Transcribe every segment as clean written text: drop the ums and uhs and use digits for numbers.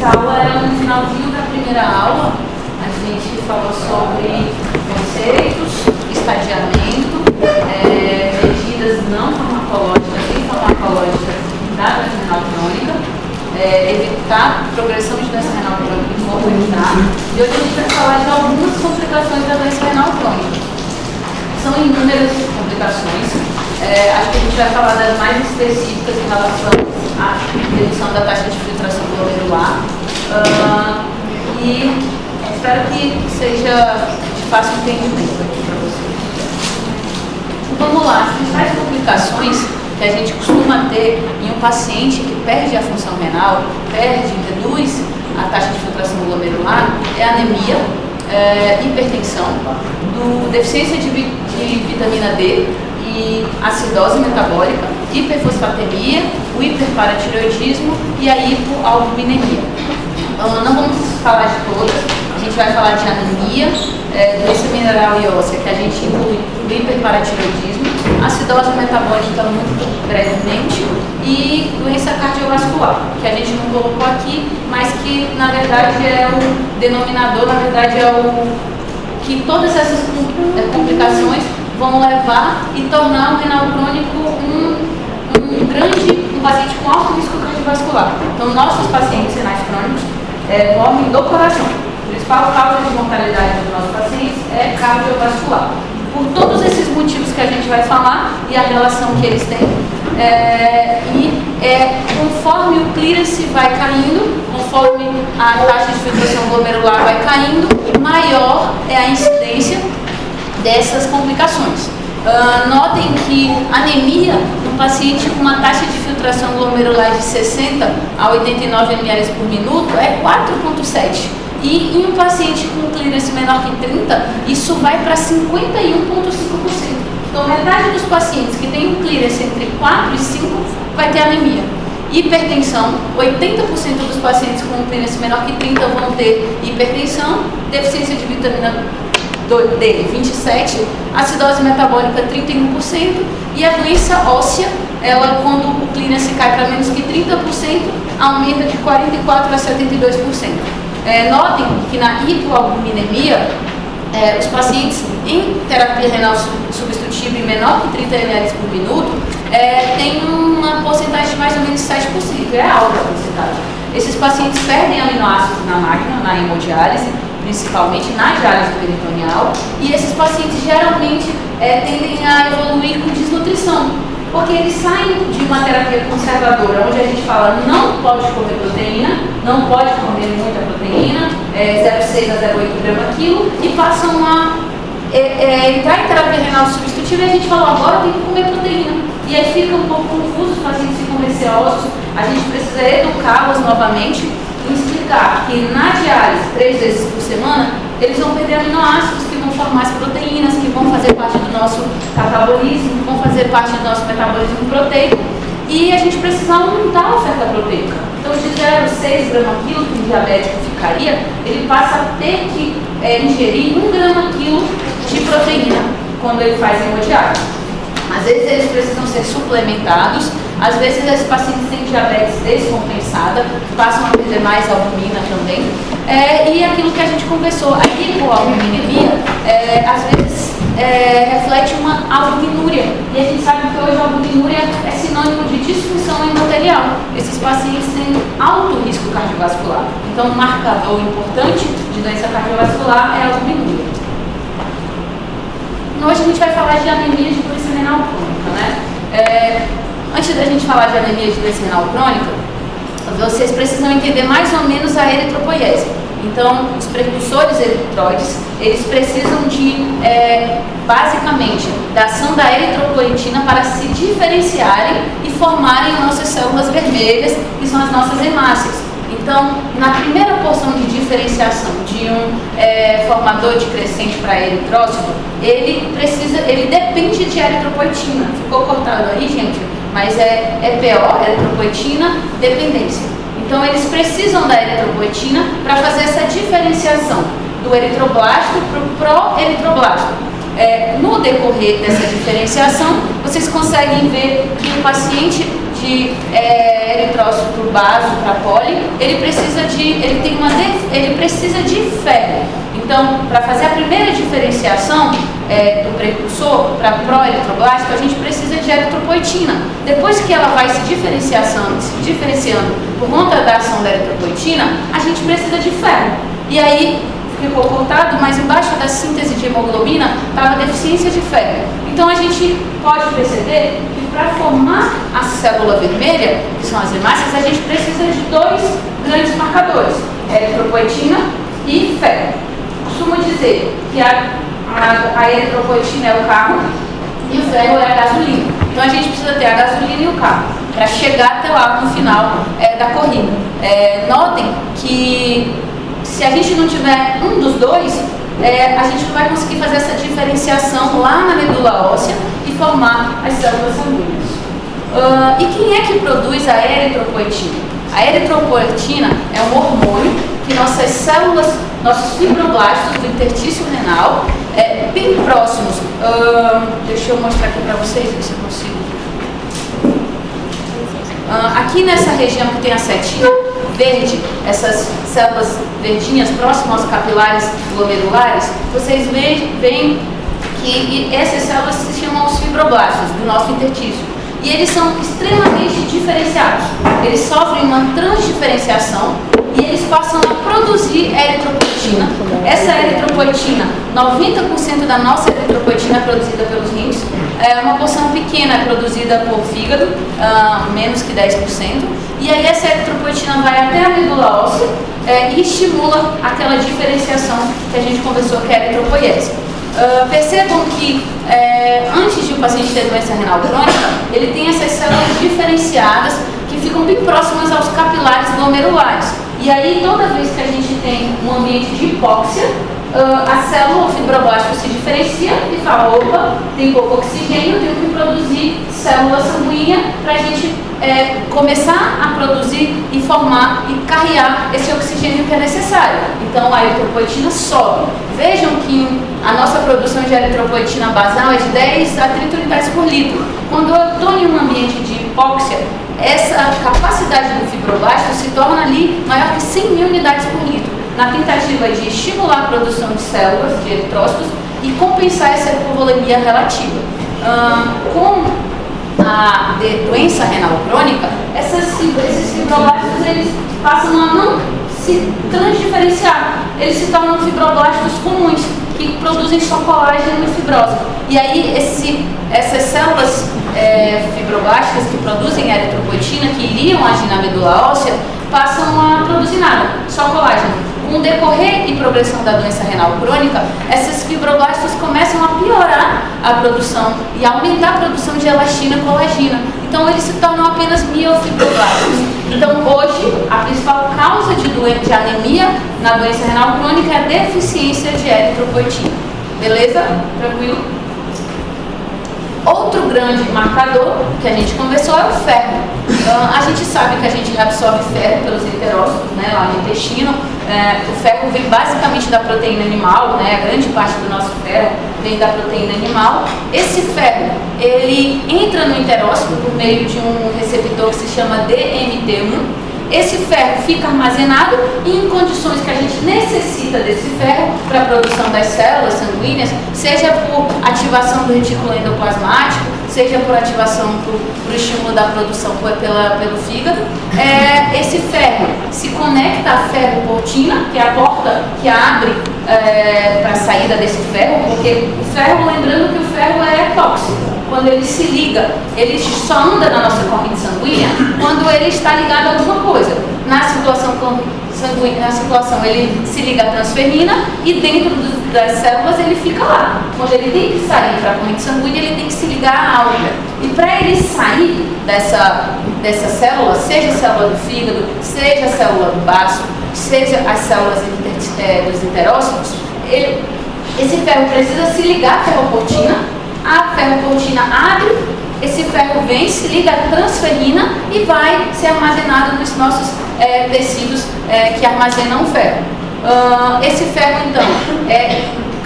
essa aula era no finalzinho da primeira aula. A gente falou sobre conceitos, estadiamento, medidas não farmacológicas e farmacológicas da doença renal crônica, evitar progressão de doença renal crônica e morbidade. E hoje a gente vai falar de algumas complicações da doença renal crônica. São inúmeras complicações. Acho que a gente vai falar das mais específicas em relação à redução da taxa de filtração glomerular. E espero que seja de fácil entendimento aqui para vocês. Então, vamos lá. As principais complicações que a gente costuma ter em um paciente que perde a função renal, reduz a taxa de filtração glomerular, é anemia, hipertensão, deficiência de vitamina D e acidose metabólica, hiperfosfatemia, o hiperparatireoidismo e a hipoalbuminemia. Não vamos falar de todas, a gente vai falar de anemia, doença mineral e óssea, que a gente inclui o hiperparatireoidismo, acidose metabólica muito brevemente e doença cardiovascular, que a gente não colocou aqui, mas que na verdade é o denominador, na verdade é o que todas essas complicações vão levar e tornar o renal crônico um paciente com alto risco cardiovascular. Então, nossos pacientes renais crônicos morrem do coração. A principal causa de mortalidade dos nossos pacientes é cardiovascular. Por todos esses motivos que a gente vai falar e a relação que eles têm, conforme o clearance vai caindo, conforme a taxa de filtração glomerular vai caindo, maior é a incidência dessas complicações. Notem que anemia no paciente com uma taxa de filtração glomerular de 60 a 89 ml por minuto é 4,7. E em um paciente com clearance menor que 30, isso vai para 51,5%. Então, metade dos pacientes que têm um clearance entre 4 e 5 vai ter anemia. Hipertensão, 80% dos pacientes com um clearance menor que 30 vão ter hipertensão, deficiência de vitamina D, 27%, acidose metabólica, 31%, e a doença óssea, ela, quando o clearance cai para menos que 30%, aumenta de 44% a 72%. Notem que na hipoalbuminemia, os pacientes em terapia renal substitutiva em menor que 30 ml por minuto têm uma porcentagem de mais ou menos 7%, é alta a porcentagem. Esses pacientes perdem aminoácidos na máquina, na hemodiálise, principalmente na diálise peritoneal, e esses pacientes geralmente tendem a evoluir com desnutrição, porque eles saem de uma terapia conservadora, onde a gente fala não pode comer proteína, não pode comer muita proteína, 0,6 a 0,8 grama quilo, e passam a entrar em terapia renal substitutiva, e a gente fala agora tem que comer proteína. E aí fica um pouco confuso, os pacientes ficam receosos, a gente precisa educá-los novamente, explicar que na diálise, 3 vezes por semana, eles vão perder aminoácidos que vão formar as proteínas, que vão fazer parte do nosso catabolismo, que vão fazer parte do nosso metabolismo proteico, e a gente precisa aumentar a oferta proteica. Então, de 0,6 grama quilo que um diabético ficaria, ele passa a ter que ingerir 1 grama quilo de proteína quando ele faz hemodiálise. Às vezes eles precisam ser suplementados, às vezes esses pacientes têm diabetes descompensada, passam a perder mais albumina também. E aquilo que a gente conversou, a hipoalbuminemia, às vezes reflete uma albuminúria. E a gente sabe que hoje a albuminúria é sinônimo de disfunção endotelial. Esses pacientes têm alto risco cardiovascular. Então, um marcador importante de doença cardiovascular é a albuminúria. Hoje a gente vai falar de anemia de doença renal crônica, né? Antes da gente falar de anemia de doença renal crônica, vocês precisam entender mais ou menos a eritropoiese. Então, os precursores eritróides, eles precisam de, basicamente, da ação da eritropoetina para se diferenciarem e formarem nossas células vermelhas, que são as nossas hemácias. Então, na primeira porção de diferenciação de um formador de crescente para eritrócito, ele depende de eritropoetina. Ficou cortado aí, gente? Mas é EPO, eritropoetina, dependência. Então, eles precisam da eritropoetina para fazer essa diferenciação do eritroblasto para o proeritroblasto. No decorrer dessa diferenciação, vocês conseguem ver que o paciente de eritrócito baso para poli, ele precisa de ferro. Então, para fazer a primeira diferenciação do precursor para pró-eritroblástico, a gente precisa de eritropoetina. Depois que ela vai se diferenciando por conta da ação da eritropoetina, a gente precisa de ferro. E aí, ficou cortado, mas embaixo da síntese de hemoglobina estava a deficiência de ferro. Então, a gente pode perceber que para formar a célula vermelha, que são as hemácias, a gente precisa de dois grandes marcadores, eritropoetina e ferro. Costumo dizer que a eritropoetina é o carro e o ferro é a gasolina. Então a gente precisa ter a gasolina e o carro para chegar até lá no final da corrida. Notem que se a gente não tiver um dos dois, a gente não vai conseguir fazer essa diferenciação lá na medula óssea e formar as células sanguíneas. E quem é que produz a eritropoetina? A eritropoetina é um hormônio que nossas células, nossos fibroblastos do intertício renal, bem próximos, deixa eu mostrar aqui para vocês, ver se eu consigo. Aqui nessa região que tem a setinha verde, essas células verdinhas próximas aos capilares glomerulares, vocês veem que essas células se chamam os fibroblastos do nosso intertício. E eles são extremamente diferenciados. Eles sofrem uma transdiferenciação e eles passam a produzir eritropoetina. Essa eritropoetina, 90% da nossa eritropoetina é produzida pelos rins. Uma porção pequena é produzida por fígado, menos que 10%. E aí essa eritropoetina vai até a medula óssea e estimula aquela diferenciação que a gente conversou, que é a eritropoiese. Percebam que antes de o paciente ter doença renal crônica, ele tem essas células diferenciadas que ficam bem próximas aos capilares glomerulares. E aí, toda vez que a gente tem um ambiente de hipóxia, a célula, o fibroblasto, se diferencia e fala: opa, tem pouco oxigênio, tenho que produzir célula sanguínea para a gente começar a produzir e formar e carrear esse oxigênio que é necessário. Então a eritropoetina sobe. Vejam que a nossa produção de eritropoetina basal é de 10 a 30 unidades por litro. Quando eu estou em um ambiente de hipóxia, essa capacidade do fibroblasto se torna ali maior que 100 mil unidades por litro, na tentativa de estimular a produção de células, de eritrócitos, e compensar essa hipovolemia relativa. Com a doença renal crônica, esses fibroblastos eles passam a não se transdiferenciar, eles se tornam fibroblastos comuns, que produzem só colágeno e fibrose. E aí essas células fibroblásticas que produzem eritropoetina, que iriam agir na medula óssea, passam a produzir nada, só colágeno. Com o decorrer e progressão da doença renal crônica, esses fibroblastos começam a piorar a produção e aumentar a produção de elastina e colagina. Então eles se tornam apenas miofibroblastos. Então hoje a principal causa de anemia na doença renal crônica é a deficiência de eritropoetina. Beleza? Tranquilo? Outro grande marcador que a gente conversou é o ferro. A gente sabe que a gente absorve ferro pelos enterócitos, né, lá no intestino. O ferro vem basicamente da proteína animal, né, a grande parte do nosso ferro vem da proteína animal. Esse ferro, ele entra no enterócito por meio de um receptor que se chama DMT1. Esse ferro fica armazenado e em condições que a gente necessita desse ferro para a produção das células sanguíneas, seja por ativação do retículo endoplasmático, seja por ativação por estímulo da produção pelo fígado. Esse ferro se conecta à ferroportina, que é a porta que abre para a saída desse ferro, porque o ferro, lembrando que o ferro é tóxico. Quando ele se liga, ele só anda na nossa corrente sanguínea quando ele está ligado a alguma coisa. Na circulação sanguínea, ele se liga à transferrina e dentro das células ele fica lá. Quando ele tem que sair para a corrente sanguínea, ele tem que se ligar à álvea. E para ele sair dessa célula, seja a célula do fígado, seja a célula do baço, seja as células dos enterócitos, esse ferro precisa se ligar à ferroportina. A ferroportina abre, esse ferro vem, se liga à transferrina e vai ser armazenado nos nossos tecidos que armazenam o ferro. Esse ferro, então,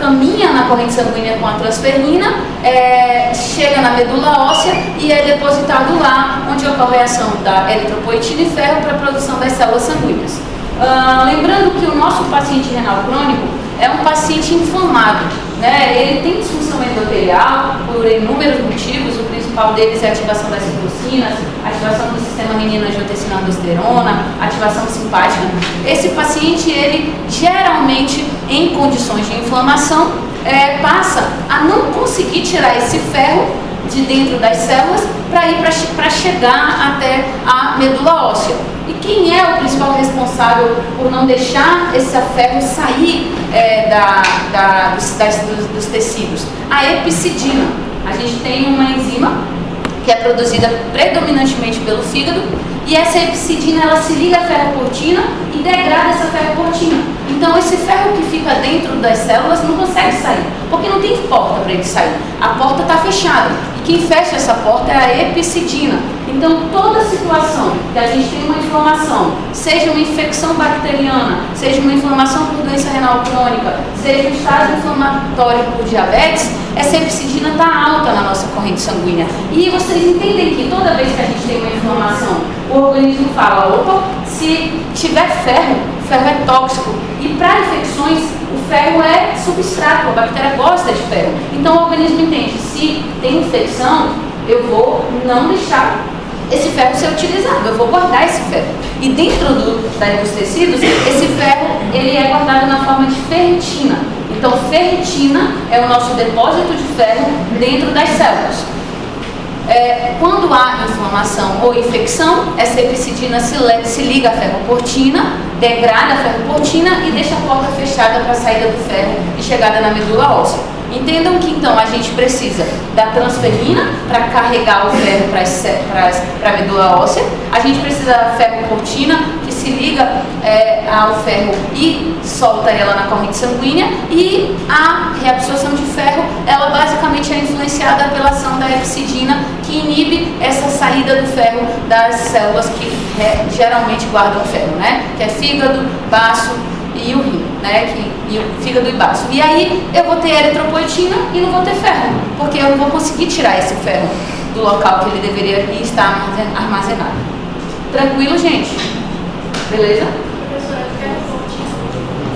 caminha na corrente sanguínea com a transferrina, chega na medula óssea e é depositado lá, onde ocorre a ação da eritropoetina e ferro para a produção das células sanguíneas. Lembrando que o nosso paciente renal crônico é um paciente inflamado, né? Ele tem disfunção endotelial por inúmeros motivos, o principal deles é a ativação das citocinas, ativação do sistema renina-angiotensina-aldosterona, ativação simpática. Esse paciente, ele geralmente, em condições de inflamação, passa a não conseguir tirar esse ferro de dentro das células para chegar até a medula óssea. E quem é o principal responsável por não deixar esse ferro sair dos tecidos? A epsidina. A gente tem uma enzima que é produzida predominantemente pelo fígado, e essa epsidina, ela se liga à ferroportina e degrada essa ferroportina. Então esse ferro que fica dentro das células não consegue sair, porque não tem porta para ele sair. A porta está fechada, e quem fecha essa porta é a epsidina. Então toda situação que a gente tem uma inflamação, seja uma infecção bacteriana, seja uma inflamação por doença renal crônica, seja um estágio inflamatório por diabetes, essa epsidina está alta na nossa corrente sanguínea. E vocês entendem que toda vez que a gente tem uma inflamação, o organismo fala, opa, se tiver ferro, o ferro é tóxico. E para infecções, o ferro é substrato, a bactéria gosta de ferro. Então o organismo entende, se tem infecção, eu vou não deixar esse ferro ser utilizado, eu vou guardar esse ferro. E dentro dos tecidos, esse ferro ele é guardado na forma de ferritina. Então ferritina é o nosso depósito de ferro dentro das células. Quando há inflamação ou infecção, essa epsidina se liga à ferroportina, degrada a ferroportina e deixa a porta fechada para a saída do ferro e chegada na medula óssea. Entendam que então a gente precisa da transferrina para carregar o ferro para a medula óssea, a gente precisa da ferroportina que se liga ao ferro e solta ela na corrente sanguínea, e a reabsorção de ferro, ela basicamente é influenciada pela ação da epsidina, que inibe essa saída do ferro das células que geralmente guardam ferro, né? Que é fígado, baço e o rim, né? E o fígado e baço. E aí eu vou ter eritropoetina e não vou ter ferro, porque eu não vou conseguir tirar esse ferro do local que ele deveria estar armazenado. Tranquilo, gente? Beleza?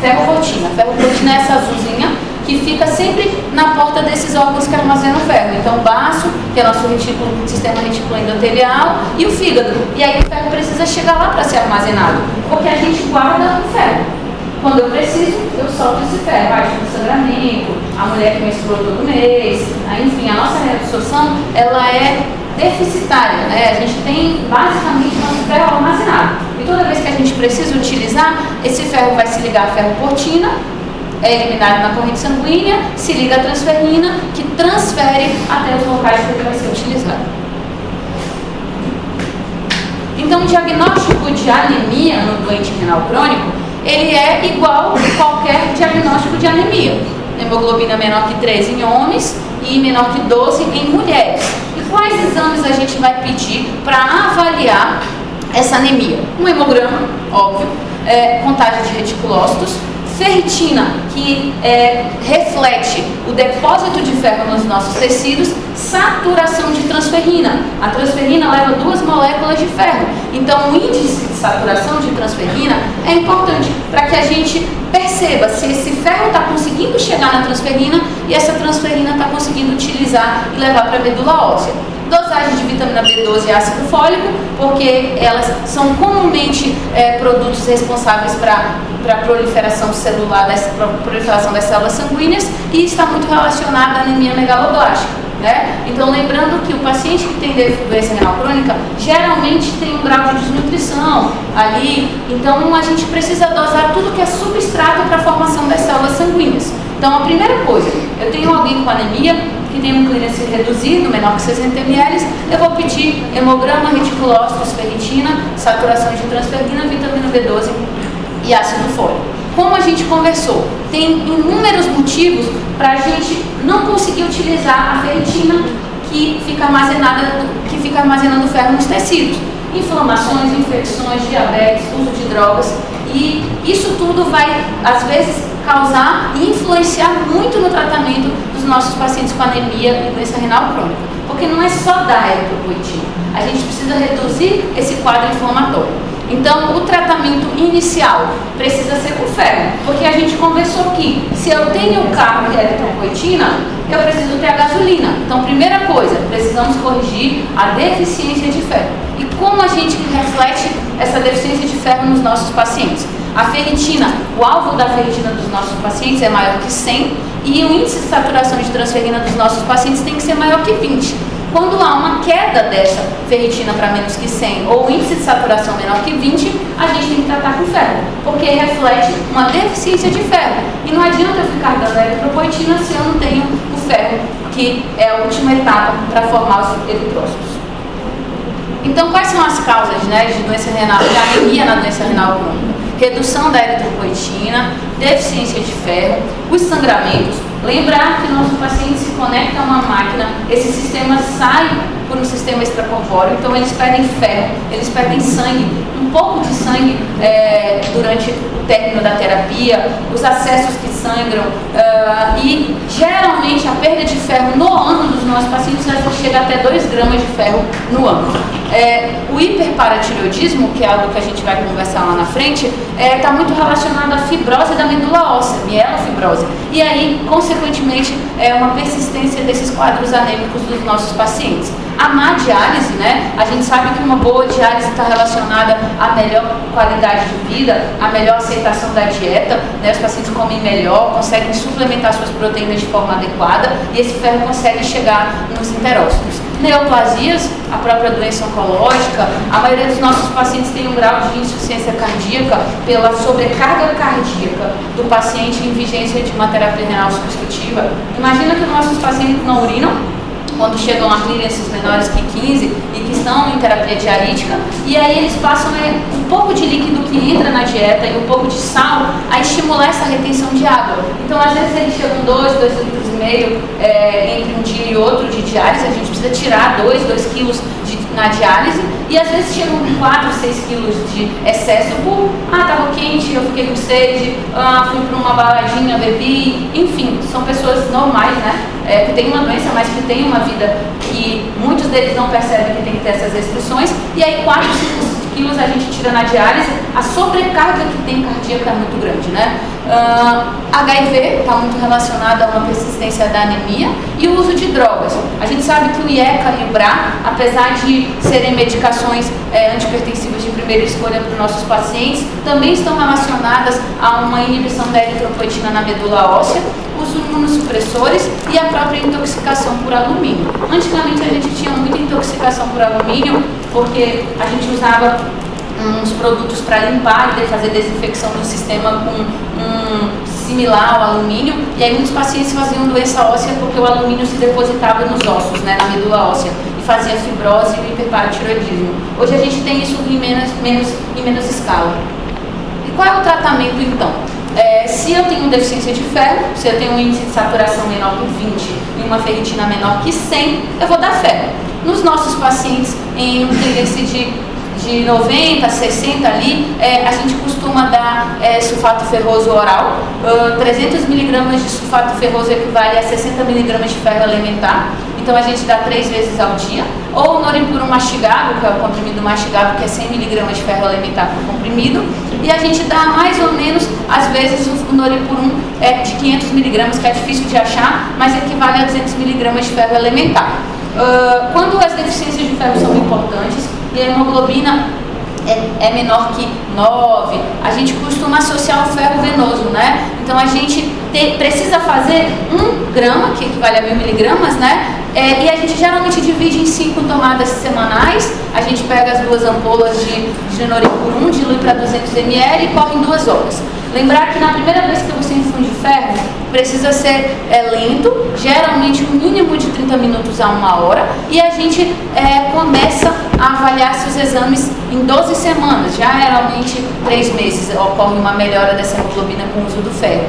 Ferroportina. Ferroportina é essa azulzinha que fica sempre na porta desses órgãos que armazenam ferro. Então o baço, que é nosso sistema reticuloendotelial, e o fígado. E aí o ferro precisa chegar lá para ser armazenado, porque a gente guarda o ferro. Quando eu preciso, eu solto esse ferro. Baixa do sangramento, a mulher que menstrua todo mês, enfim, a nossa reabsorção, ela é deficitária, né? A gente tem basicamente nosso ferro armazenado. E toda vez que a gente precisa utilizar, esse ferro vai se ligar à ferroportina, é eliminado na corrente sanguínea, se liga à transferrina, que transfere até os locais que ele vai ser utilizado. Então, o diagnóstico de anemia no doente renal crônico, ele é igual a qualquer diagnóstico de anemia. Hemoglobina menor que 13 em homens e menor que 12 em mulheres. E quais exames a gente vai pedir para avaliar essa anemia? Um hemograma, óbvio, contagem de reticulócitos, ferritina, que reflete o depósito de ferro nos nossos tecidos, saturação de transferrina. A transferrina leva 2 moléculas de ferro. Então, o índice de saturação de transferrina é importante para que a gente perceba se esse ferro está conseguindo chegar na transferrina e essa transferrina está conseguindo utilizar e levar para a medula óssea. Dosagem de vitamina B12 e ácido fólico, porque elas são comumente produtos responsáveis para a proliferação celular, proliferação das células sanguíneas, e está muito relacionada à anemia megaloblástica. Né? Então, lembrando que o paciente que tem doença renal crônica geralmente tem um grau de desnutrição ali, então a gente precisa dosar tudo que é substrato para a formação das células sanguíneas. Então, a primeira coisa, eu tenho alguém com anemia que tem um clearance reduzido, menor que 60 ml, eu vou pedir hemograma, reticulócitos, ferritina, saturação de transferrina, vitamina B12 e ácido fólico. Como a gente conversou, tem inúmeros motivos para a gente não conseguir utilizar a ferritina que fica armazenando ferro nos tecidos. Inflamações, infecções, diabetes, uso de drogas. E isso tudo vai, às vezes, causar e influenciar muito no tratamento dos nossos pacientes com anemia e doença renal crônica. Porque não é só dar eritropoetina, a gente precisa reduzir esse quadro inflamatório. Então, o tratamento inicial precisa ser com ferro, porque a gente conversou que se eu tenho um carro que é eritropoetina, eu preciso ter a gasolina. Então, primeira coisa, precisamos corrigir a deficiência de ferro. E como a gente reflete essa deficiência de ferro nos nossos pacientes? A ferritina, o alvo da ferritina dos nossos pacientes é maior que 100 e o índice de saturação de transferrina dos nossos pacientes tem que ser maior que 20. Quando há uma queda dessa ferritina para menos que 100 ou índice de saturação menor que 20, a gente tem que tratar com ferro, porque reflete uma deficiência de ferro. E não adianta eu ficar dando eritropoetina se eu não tenho o ferro, que é a última etapa para formar os eritrócitos. Então, quais são as causas, né, de doença renal, de anemia na doença renal crônica? Redução da eritropoetina, deficiência de ferro, os sangramentos. Lembrar que o nosso paciente se conecta a uma máquina, esse sistema sai por um sistema extracorpóreo, então eles perdem ferro, eles perdem sangue, um pouco de sangue durante o término da terapia, os acessos que sangram, e geralmente a perda de ferro no ano dos nossos pacientes chega até 2 gramas de ferro no ano. O hiperparatireoidismo, que é algo que a gente vai conversar lá na frente, está muito relacionado à fibrose da medula óssea, mielofibrose, e aí, consequentemente, uma persistência desses quadros anêmicos dos nossos pacientes. A má diálise, né? A gente sabe que uma boa diálise está relacionada à melhor qualidade de vida, à melhor aceitação da dieta, né? Os pacientes comem melhor, conseguem suplementar suas proteínas de forma adequada e esse ferro consegue chegar nos enterócitos. Neoplasias, a própria doença oncológica, a maioria dos nossos pacientes tem um grau de insuficiência cardíaca pela sobrecarga cardíaca do paciente em vigência de uma terapia renal substitutiva. Imagina que os nossos pacientes não urinam quando chegam a clearances menores que 15 e que estão em terapia dialítica, e aí eles passam um pouco de líquido que entra na dieta e um pouco de sal a estimular essa retenção de água. Então, às vezes, eles chegam 2,5 litros entre um dia e outro de diálise, a gente precisa tirar 2 quilos na diálise, e às vezes chegam com 4, 6 quilos de excesso por, estava quente, eu fiquei com sede, fui para uma baladinha, bebi, enfim, são pessoas normais, né? Que têm uma doença, mas que têm uma vida que muitos deles não percebem que tem que ter essas restrições, e aí 4, 5 quilos a gente tira na diálise, a sobrecarga que tem cardíaca é muito grande, né? HIV está muito relacionado a uma persistência da anemia e o uso de drogas. A gente sabe que o IECA e o BRA, apesar de serem medicações antipertensivas de primeira escolha para os nossos pacientes, também estão relacionadas a uma inibição da eritropoetina na medula óssea, os imunossupressores e a própria intoxicação por alumínio. Antigamente a gente tinha muita intoxicação por alumínio porque a gente usava uns produtos para limpar e fazer desinfecção do sistema similar ao alumínio, e aí muitos pacientes faziam doença óssea porque o alumínio se depositava nos ossos, né, na medula óssea, e fazia fibrose e hiperparatireoidismo. Hoje a gente tem isso em menos escala. E qual é o tratamento então? Se eu tenho deficiência de ferro, se eu tenho um índice de saturação menor que 20 e uma ferritina menor que 100, eu vou dar ferro. Nos nossos pacientes em um tendência de 90, 60 ali, a gente costuma dar sulfato ferroso oral. 300 mg de sulfato ferroso equivale a 60 mg de ferro elementar. Então a gente dá 3 vezes ao dia. Ou noripurum mastigável, que é o comprimido mastigável, que é 100 mg de ferro elementar por comprimido. E a gente dá mais ou menos, às vezes, o noripurum de 500 mg, que é difícil de achar, mas equivale a 200 mg de ferro elementar. Quando as deficiências de ferro são importantes e a hemoglobina é menor que 9, a gente costuma associar o ferro venoso, né? Então a gente precisa fazer 1 grama, que equivale a 1000 miligramas, né? E a gente geralmente divide em 5 tomadas semanais. A gente pega as 2 ampolas de noripurum, dilui para 200 ml e corre em 2 horas. Lembrar que na primeira vez que você infunde ferro, precisa ser lento, geralmente um mínimo de 30 minutos a 1 hora, e a gente começa a avaliar seus exames em 12 semanas, já geralmente 3 meses ocorre uma melhora dessa hemoglobina com o uso do ferro.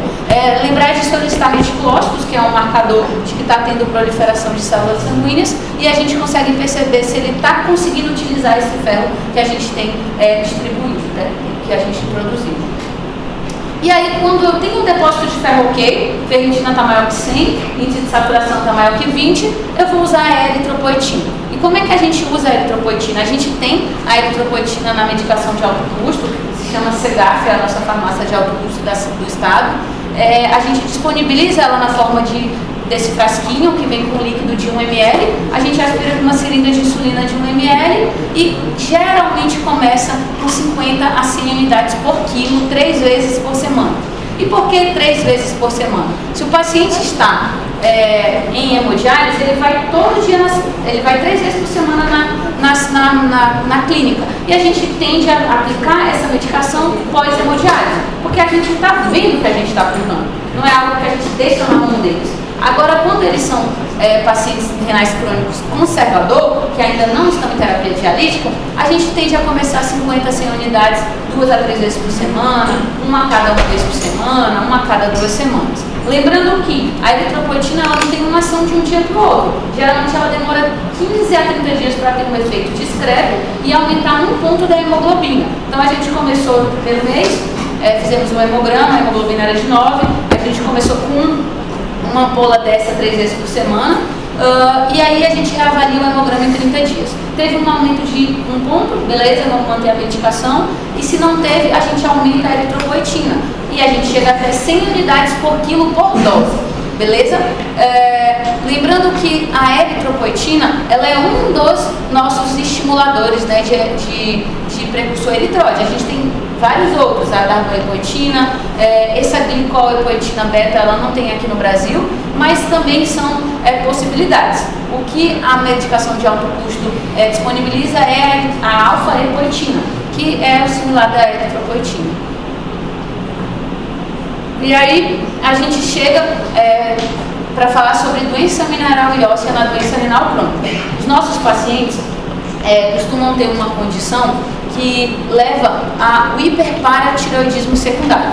Lembrar de solicitar reticulócitos, que é um marcador de que está tendo proliferação de células sanguíneas, e a gente consegue perceber se ele está conseguindo utilizar esse ferro que a gente tem distribuído, né, que a gente produziu. E aí, quando eu tenho um depósito de ferro ok, ferritina está maior que 100, índice de saturação está maior que 20, eu vou usar a eritropoetina. E como é que a gente usa a eritropoetina? A gente tem a eritropoetina na medicação de alto custo, que se chama Segaf, é a nossa farmácia de alto custo do estado. A gente disponibiliza ela na forma desse frasquinho que vem com líquido de 1 ml, a gente aspira numa seringa de insulina de 1 ml e geralmente começa com 50 a 100 unidades por quilo, 3 vezes por semana. E por que 3 vezes por semana? Se o paciente está em hemodiálise, ele vai todo dia, ele vai 3 vezes por semana na clínica. E a gente tende a aplicar essa medicação pós-hemodiálise, porque a gente está vendo que a gente está aplicando, não é algo que a gente deixa na mão deles. Agora, quando eles são pacientes renais crônicos conservador, que ainda não estão em terapia dialítica, a gente tende a começar 50 a 100 unidades 2 a 3 vezes por semana, uma a cada 1 vez por semana, uma a cada 2 semanas. Lembrando que a eritropoetina ela não tem uma ação de um dia para o outro. Geralmente ela demora 15 a 30 dias para ter um efeito discreto e aumentar 1 ponto da hemoglobina. Então a gente começou no primeiro mês, fizemos um hemograma, a hemoglobina era de 9, a gente começou com uma ampola dessa 3 vezes por semana, e aí a gente reavalia o hemograma em 30 dias. Teve um aumento de 1 ponto, beleza, vamos manter a medicação, e se não teve, a gente aumenta a eritropoetina, e a gente chega até 100 unidades por quilo por dose, beleza? Lembrando que a eritropoetina, ela é um dos nossos estimuladores, né, de precursor eritróide. A gente tem vários outros, a darbepoetina, essa glicoepoetina beta, ela não tem aqui no Brasil, mas também são possibilidades. O que a medicação de alto custo disponibiliza é a alfa-epoetina, que é o similar da eritropoetina. E aí a gente chega para falar sobre doença mineral e óssea na doença renal crônica. Os nossos pacientes costumam ter uma condição que leva ao hiperparatireoidismo secundário.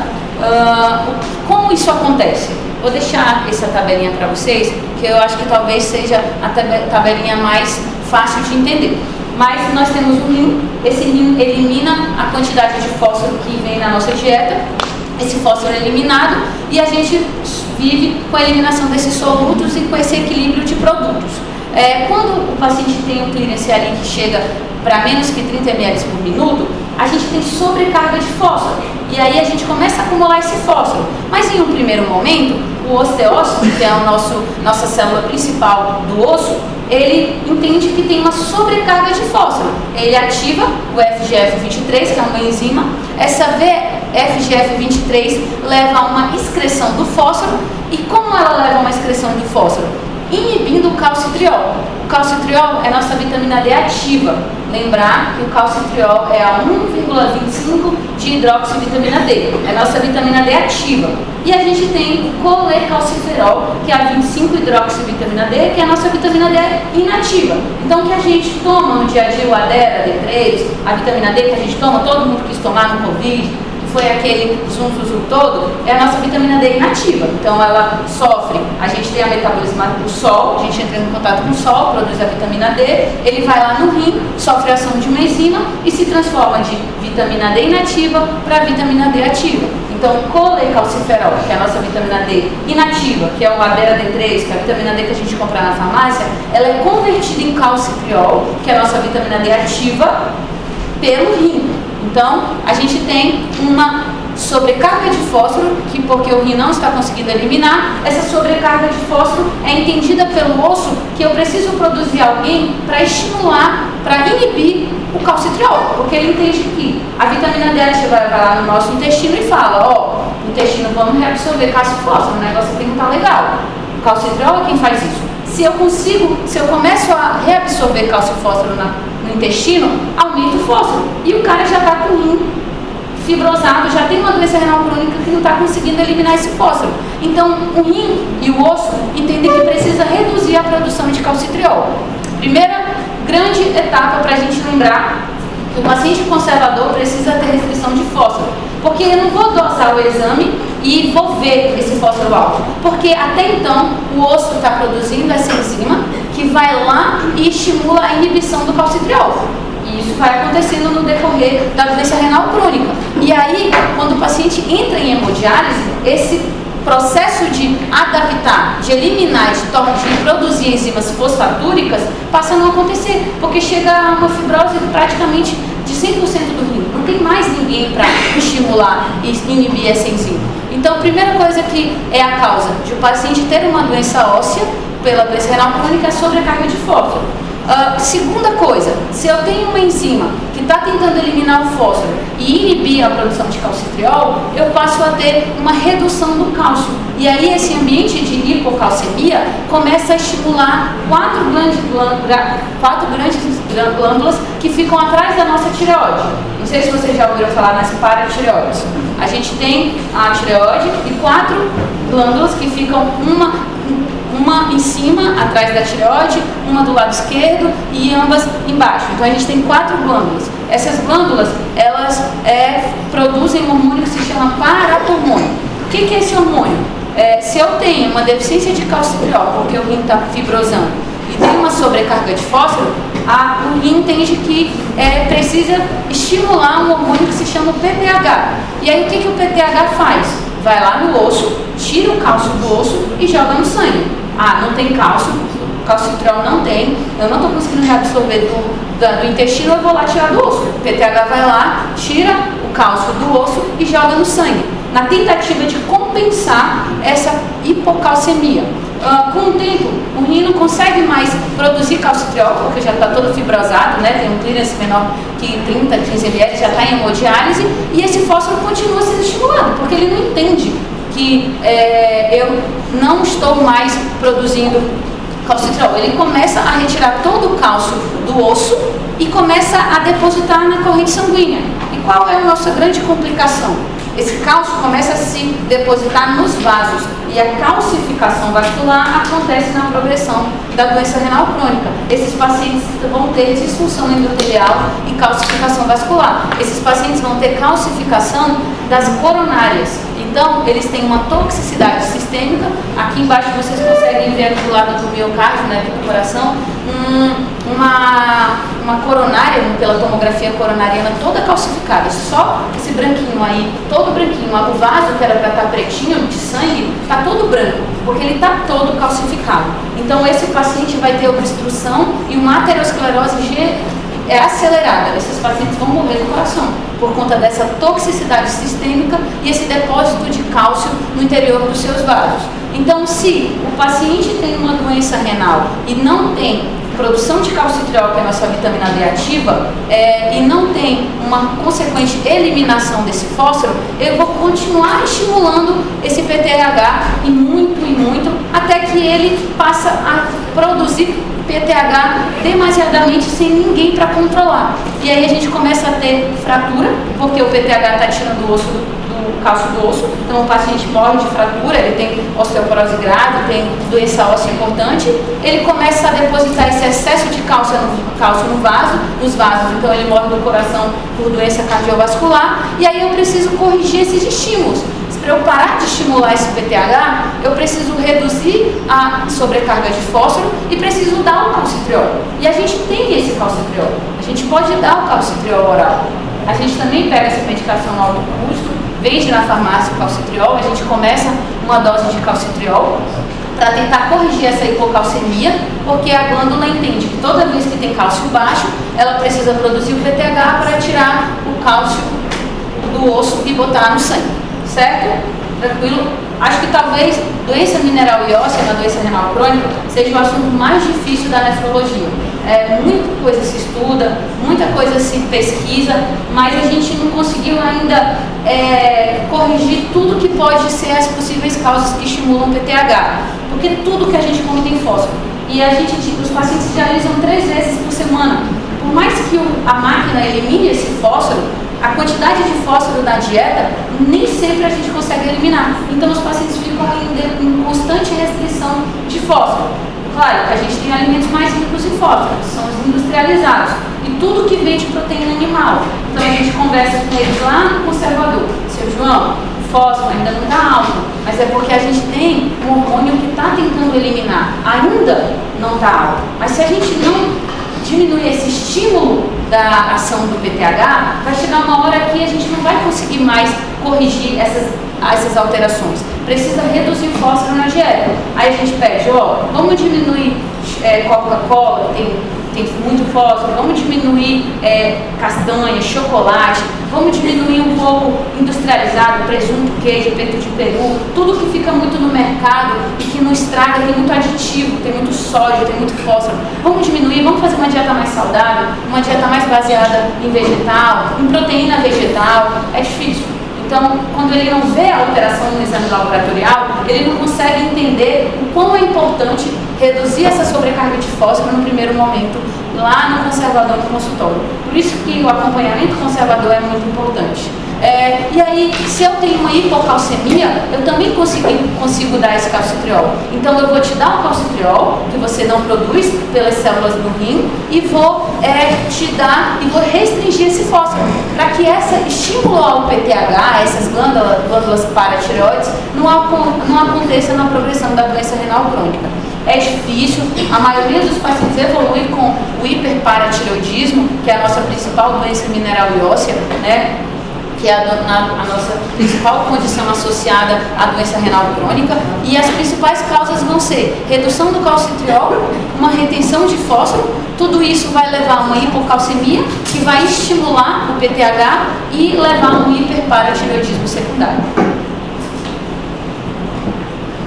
Como isso acontece? Vou deixar essa tabelinha para vocês, que eu acho que talvez seja a tabelinha mais fácil de entender. Mas nós temos um rim, esse rim elimina a quantidade de fósforo que vem na nossa dieta, esse fósforo é eliminado e a gente vive com a eliminação desses solutos e com esse equilíbrio de produtos. Quando o paciente tem um clearance ali que chega para menos que 30 ml por minuto, a gente tem sobrecarga de fósforo. E aí a gente começa a acumular esse fósforo. Mas em um primeiro momento, o osteócito, que é a nossa célula principal do osso, ele entende que tem uma sobrecarga de fósforo. Ele ativa o FGF23, que é uma enzima. Essa FGF23 leva a uma excreção do fósforo. E como ela leva a uma excreção do fósforo? Inibindo o calcitriol. O calcitriol é a nossa vitamina D ativa. Lembrar que o calcitriol é a 1,25 de hidroxivitamina D. É a nossa vitamina D ativa. E a gente tem o colecalciferol, que é a 25 hidroxivitamina D, que é a nossa vitamina D inativa. Então, o que a gente toma no dia a dia, o Adera, D3, a vitamina D que a gente toma, todo mundo quis tomar no Covid, foi aquele zum todo, é a nossa vitamina D inativa. Então ela sofre, a gente tem a metabolismo do sol, a gente entra em contato com o sol, produz a vitamina D, ele vai lá no rim, sofre a ação de uma enzima e se transforma de vitamina D inativa para vitamina D ativa. Então o colecalciferol, que é a nossa vitamina D inativa, que é o Adera D3, que é a vitamina D que a gente compra na farmácia, ela é convertida em calcitriol, que é a nossa vitamina D ativa, pelo rim. Então, a gente tem uma sobrecarga de fósforo, que porque o rim não está conseguindo eliminar, essa sobrecarga de fósforo é entendida pelo osso que eu preciso produzir alguém para estimular, para inibir o calcitriol, porque ele entende que a vitamina D vai lá no nosso intestino e fala, intestino, vamos reabsorver cálcio e fósforo, o negócio aqui não está legal. O calcitriol é quem faz isso. Se eu começo a reabsorver cálcio e fósforo no intestino, aumenta o fósforo. E o cara já está com o rim fibrosado, já tem uma doença renal crônica que não está conseguindo eliminar esse fósforo. Então, o rim e o osso entendem que precisa reduzir a produção de calcitriol. Primeira grande etapa para a gente lembrar que o paciente conservador precisa ter restrição de fósforo. Porque eu não vou dosar o exame e vou ver esse fósforo alto. Porque até então o osso está produzindo essa enzima que vai lá e estimula a inibição do calcitriol. E isso vai acontecendo no decorrer da doença renal crônica. E aí, quando o paciente entra em hemodiálise, esse processo de adaptar, de eliminar, de produzir enzimas fosfatúricas passa a não acontecer, porque chega a uma fibrose praticamente de 100% do rim. Não tem mais ninguém para estimular e inibir essa enzima. Então, a primeira coisa que é a causa de o paciente ter uma doença óssea pela doença renal crônica é a sobrecarga de fósforo. Segunda coisa, se eu tenho uma enzima que está tentando eliminar o fósforo e inibir a produção de calcitriol, eu passo a ter uma redução do cálcio. E aí esse ambiente de hipocalcemia começa a estimular quatro grandes glândulas que ficam atrás da nossa tireoide. Não sei se vocês já ouviram falar nas paratireoides. A gente tem a tireoide e 4 glândulas que ficam uma em cima, atrás da tireoide, uma do lado esquerdo e ambas embaixo. Então a gente tem 4 glândulas. Essas glândulas, elas produzem um hormônio que se chama paratormônio. O que é esse hormônio? Se eu tenho uma deficiência de calcitriol, porque o rim está fibrosando, e tem uma sobrecarga de fósforo, o rim entende que precisa estimular um hormônio que se chama PTH. E aí o que o PTH faz? Vai lá no osso, tira o cálcio do osso e joga no sangue. Não tem cálcio, calcitriol não tem, eu não estou conseguindo reabsorver do intestino, eu vou lá tirar do osso. O PTH vai lá, tira o cálcio do osso e joga no sangue, na tentativa de compensar essa hipocalcemia. Com o tempo, o rim não consegue mais produzir calcitriol, porque já está todo fibrosado, né? Tem um clearance menor que 30, 15 ml, já está em hemodiálise, e esse fósforo continua sendo estimulado, porque ele não entende que eu não estou mais produzindo calcitriol. Ele começa a retirar todo o cálcio do osso e começa a depositar na corrente sanguínea. E qual é a nossa grande complicação? Esse cálcio começa a se depositar nos vasos e a calcificação vascular acontece na progressão da doença renal crônica. Esses pacientes vão ter disfunção endotelial e calcificação vascular. Esses pacientes vão ter calcificação das coronárias. Então, eles têm uma toxicidade sistêmica. Aqui embaixo vocês conseguem ver aqui do lado do miocárdio, né, aqui do coração, uma coronária, pela tomografia coronariana, toda calcificada. Só esse branquinho aí, todo branquinho. O vaso, que era para estar pretinho, de sangue, está todo branco, porque ele está todo calcificado. Então, esse paciente vai ter obstrução e uma aterosclerose acelerada. Esses pacientes vão morrer do coração por conta dessa toxicidade sistêmica e esse depósito de cálcio no interior dos seus vasos. Então, se o paciente tem uma doença renal e não tem produção de calcitriol, que é a nossa vitamina D ativa, e não tem uma consequente eliminação desse fósforo, eu vou continuar estimulando esse PTH e muito, até que ele passa a produzir PTH demasiadamente sem ninguém para controlar. E aí a gente começa a ter fratura, porque o PTH está tirando o osso do cálcio do osso. Então o paciente morre de fratura, ele tem osteoporose grave, tem doença óssea importante. Ele começa a depositar esse excesso de cálcio nos vasos. Então ele morre do coração por doença cardiovascular. E aí eu preciso corrigir esses estímulos. Para eu parar de estimular esse PTH, eu preciso reduzir a sobrecarga de fósforo e preciso dar o calcitriol. E a gente tem esse calcitriol. A gente pode dar o calcitriol oral. A gente também pega essa medicação no alto custo, vende na farmácia o calcitriol, a gente começa uma dose de calcitriol para tentar corrigir essa hipocalcemia, porque a glândula entende que toda vez que tem cálcio baixo, ela precisa produzir o PTH para tirar o cálcio do osso e botar no sangue. Certo? Tranquilo? Acho que talvez doença mineral e óssea, na doença renal crônica, seja o assunto mais difícil da nefrologia. Muita coisa se estuda, muita coisa se pesquisa, mas a gente não conseguiu ainda corrigir tudo que pode ser as possíveis causas que estimulam o PTH. Porque tudo que a gente come tem fósforo. E os pacientes dialisam 3 vezes por semana. Por mais que a máquina elimine esse fósforo, a quantidade de fósforo da dieta nem sempre a gente consegue eliminar. Então os pacientes ficam em constante restrição de fósforo. Claro que a gente tem alimentos mais ricos em fósforo, que são os industrializados. E tudo que vem de proteína animal. Então a gente conversa com eles lá no conservador. Seu João, o fósforo ainda não está alto, mas é porque a gente tem um hormônio que está tentando eliminar. Ainda não está alto. Mas se a gente não diminuir esse estímulo, da ação do PTH, vai chegar uma hora que a gente não vai conseguir mais corrigir essas alterações. Precisa reduzir o fósforo na dieta. Aí a gente pede, vamos diminuir Coca-Cola, tem muito fósforo, vamos diminuir castanha, chocolate, vamos diminuir um pouco industrializado, presunto, queijo, peito de peru, tudo que fica muito no mercado e que não estraga, tem muito aditivo, tem muito sódio, tem muito fósforo. Vamos diminuir, vamos fazer uma dieta mais saudável, uma dieta mais baseada em vegetal, em proteína vegetal. É difícil. Então, quando ele não vê a alteração no exame laboratorial, ele não consegue entender o quão é importante reduzir essa sobrecarga de fósforo no primeiro momento, lá no conservador do consultório. Por isso que o acompanhamento conservador é muito importante. E aí, se eu tenho uma hipocalcemia, eu também consigo dar esse calcitriol. Então, eu vou te dar um calcitriol, que você não produz pelas células do rim, e vou te dar e vou restringir esse fósforo, para que essa estímulo ao PTH, essas glândulas paratireoides, não aconteça na progressão da doença renal crônica. É difícil, a maioria dos pacientes evolui com o hiperparatireoidismo, que é a nossa principal doença mineral e óssea, né? Que é a nossa principal condição associada à doença renal crônica, e as principais causas vão ser redução do calcitriol, uma retenção de fósforo, tudo isso vai levar a uma hipocalcemia, que vai estimular o PTH e levar a um hiperparatireoidismo secundário.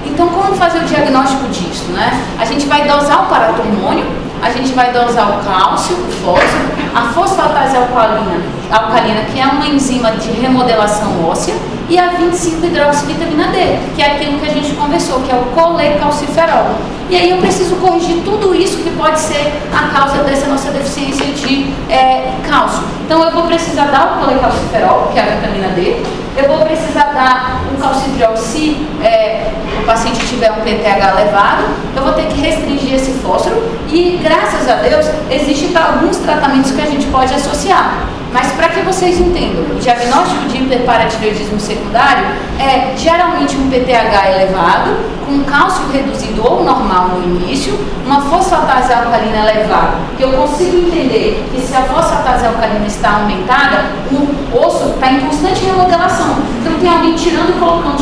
Então, como fazer o diagnóstico disso, né? A gente vai dosar o paratormônio, a gente vai dosar o cálcio, o fósforo, a fosfatase alcalina, que é uma enzima de remodelação óssea, e a 25-hidroxivitamina D, que é aquilo que a gente conversou, que é o colecalciferol. E aí eu preciso corrigir tudo isso que pode ser a causa dessa nossa deficiência de cálcio. Então eu vou precisar dar o colecalciferol, que é a vitamina D, eu vou precisar dar o calcitriol se o paciente tiver um PTH elevado, eu vou ter que restringir esse fósforo e, graças a Deus, existem alguns tratamentos que a gente pode associar. Mas para que vocês entendam, o diagnóstico de hiperparatireoidismo secundário é geralmente um PTH elevado, com cálcio reduzido ou normal no início, uma fosfatase alcalina elevada, que eu consigo entender que se a fosfatase alcalina está aumentada, o osso está em constante remodelação. Então tem alguém tirando e colocando,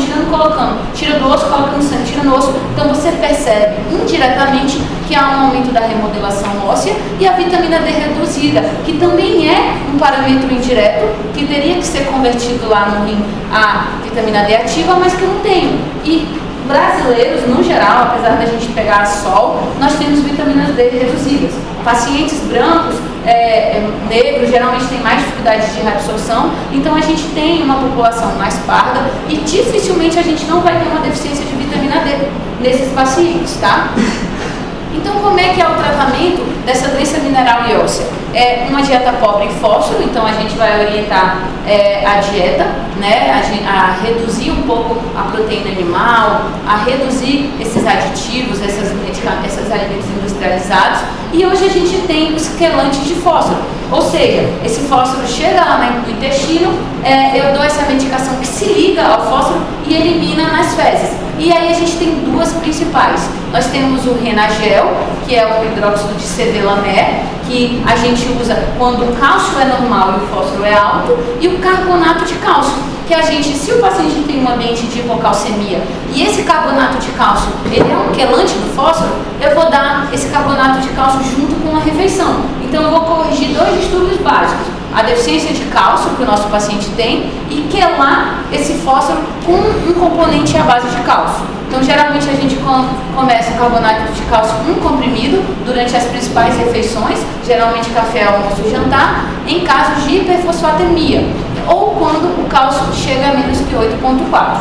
tira do osso, coloca no sangue, tira no osso. Então você percebe indiretamente que há um aumento da remodelação óssea, e a vitamina D reduzida, que também é um parâmetro indireto, que teria que ser convertido lá no rim a vitamina D ativa, mas que não tem. E brasileiros, no geral, apesar da gente pegar sol, nós temos vitaminas D reduzidas. Pacientes brancos, negros, geralmente têm mais dificuldade de reabsorção, então a gente tem uma população mais parda e dificilmente a gente não vai ter uma deficiência de vitamina D nesses pacientes, tá? Então, como é que é o tratamento dessa doença mineral e óssea? É uma dieta pobre em fósforo, então a gente vai orientar a dieta, né, a reduzir um pouco a proteína animal, a reduzir esses aditivos, esses alimentos industrializados. E hoje a gente tem os quelantes de fósforo, ou seja, esse fósforo chega lá no intestino, eu dou essa medicação que se liga ao fósforo e elimina nas fezes. E aí a gente tem duas principais. Nós temos o Renagel, que é o hidróxido de cevelamé, que a gente usa quando o cálcio é normal e o fósforo é alto, e o carbonato de cálcio, que a gente, se o paciente tem um ambiente de hipocalcemia e esse carbonato de cálcio, ele é um quelante do fósforo, eu vou dar esse carbonato de cálcio junto com a refeição. Então eu vou corrigir dois distúrbios básicos: a deficiência de cálcio que o nosso paciente tem e quelar esse fósforo com um componente à base de cálcio. Então, geralmente a gente começa o carbonato de cálcio comprimido durante as principais refeições, geralmente café, almoço e jantar, em casos de hiperfosfatemia, ou quando o cálcio chega a menos que 8,4.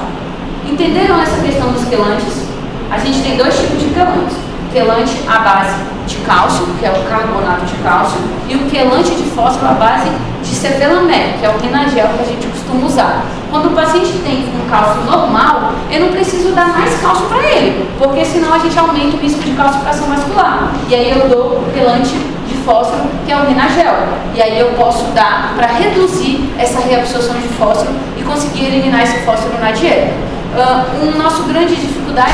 Entenderam essa questão dos quelantes? A gente tem dois tipos de quelantes: quelante à base de cálcio, que é o carbonato de cálcio, e o quelante de fósforo à base de cevelamé, que é o Renagel que a gente costuma usar. Quando o paciente tem um cálcio normal, eu não preciso dar mais cálcio para ele, porque senão a gente aumenta o risco de calcificação vascular. E aí eu dou o quelante de fósforo, que é o Renagel. E aí eu posso dar para reduzir essa reabsorção de fósforo e conseguir eliminar esse fósforo na dieta. Nossa grande dificuldade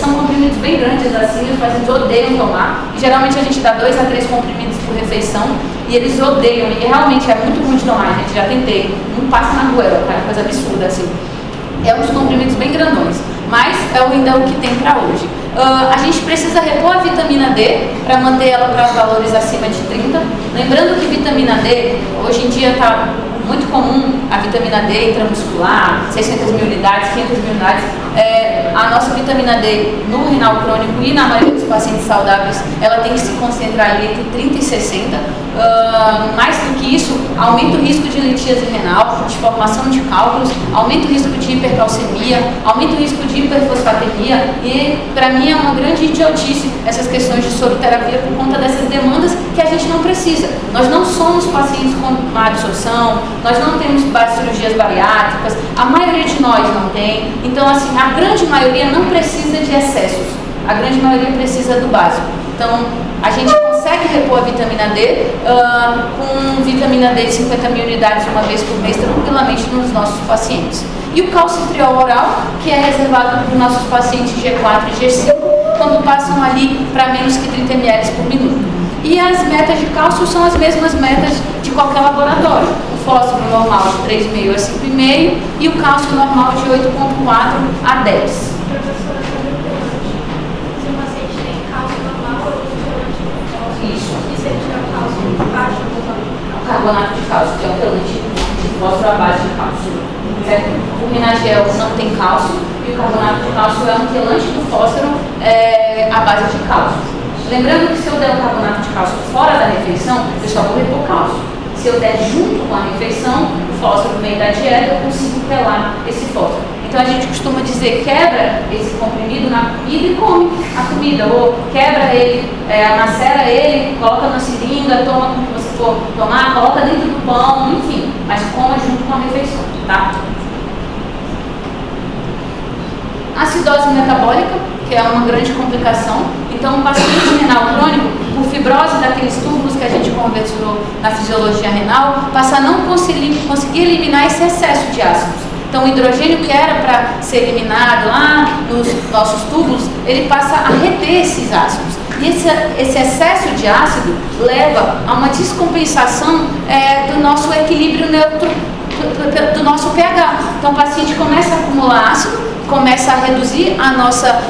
são comprimidos bem grandes assim, os pacientes odeiam tomar. E, geralmente a gente dá 2 a 3 comprimidos por refeição e eles odeiam, e realmente é muito ruim de tomar, gente. Já tentei, não passa na goela, é uma coisa absurda assim. É uns comprimidos bem grandões, mas é ainda o que tem para hoje. A gente precisa repor a vitamina D para manter ela para valores acima de 30. Lembrando que vitamina D, hoje em dia está muito comum a vitamina D intramuscular, 600 mil unidades, 500 mil unidades. A nossa vitamina D no renal crônico e na maioria dos pacientes saudáveis, ela tem que se concentrar ali entre 30 e 60. Mais do que isso, aumenta o risco de litíase renal, de formação de cálculos, aumenta o risco de hipercalcemia, aumenta o risco de hiperfosfatemia, e para mim é uma grande idiotice essas questões de soroterapia por conta dessas demandas que a gente não precisa. Nós não somos pacientes com má absorção, nós não temos cirurgias bariátricas, a maioria de nós não tem. Então, assim, a grande maioria não precisa de excessos, a grande maioria precisa do básico. Então, a gente consegue repor a vitamina D com vitamina D de 50 mil unidades uma vez por mês, tranquilamente nos nossos pacientes. E o calcitriol oral, que é reservado para os nossos pacientes G4 e G5, quando passam ali para menos que 30 ml por minuto. E as metas de cálcio são as mesmas metas de qualquer laboratório. O fósforo normal de 3,5 a 5,5 e o cálcio normal de 8,4 a 10. Se o paciente tem cálcio normal ou quelante, isso. E se ele tiver cálcio baixo, Carbonato de cálcio, que é o quelante de fósforo à base de cálcio. Certo? O Renagel não tem cálcio e o carbonato de cálcio é um quelante do fósforo à base de cálcio. Lembrando que se eu der o carbonato de cálcio fora da refeição, eu só vou repor cálcio. Se eu der junto com a refeição, o fósforo vem da dieta, eu consigo pelar esse fósforo. Então a gente costuma dizer, quebra esse comprimido na comida e come a comida, ou quebra ele, macera ele, coloca na seringa, toma como você for tomar, coloca dentro do pão, enfim, mas coma junto com a refeição, tá? Acidose metabólica, que é uma grande complicação. Então, o paciente renal crônico, por fibrose daqueles túbulos que a gente conversou na fisiologia renal, passa a não conseguir eliminar esse excesso de ácidos. Então, o hidrogênio que era para ser eliminado lá nos nossos túbulos, ele passa a reter esses ácidos. E esse excesso de ácido leva a uma descompensação do nosso equilíbrio neutro, do nosso pH. Então, o paciente começa a acumular ácido, começa a reduzir a nossa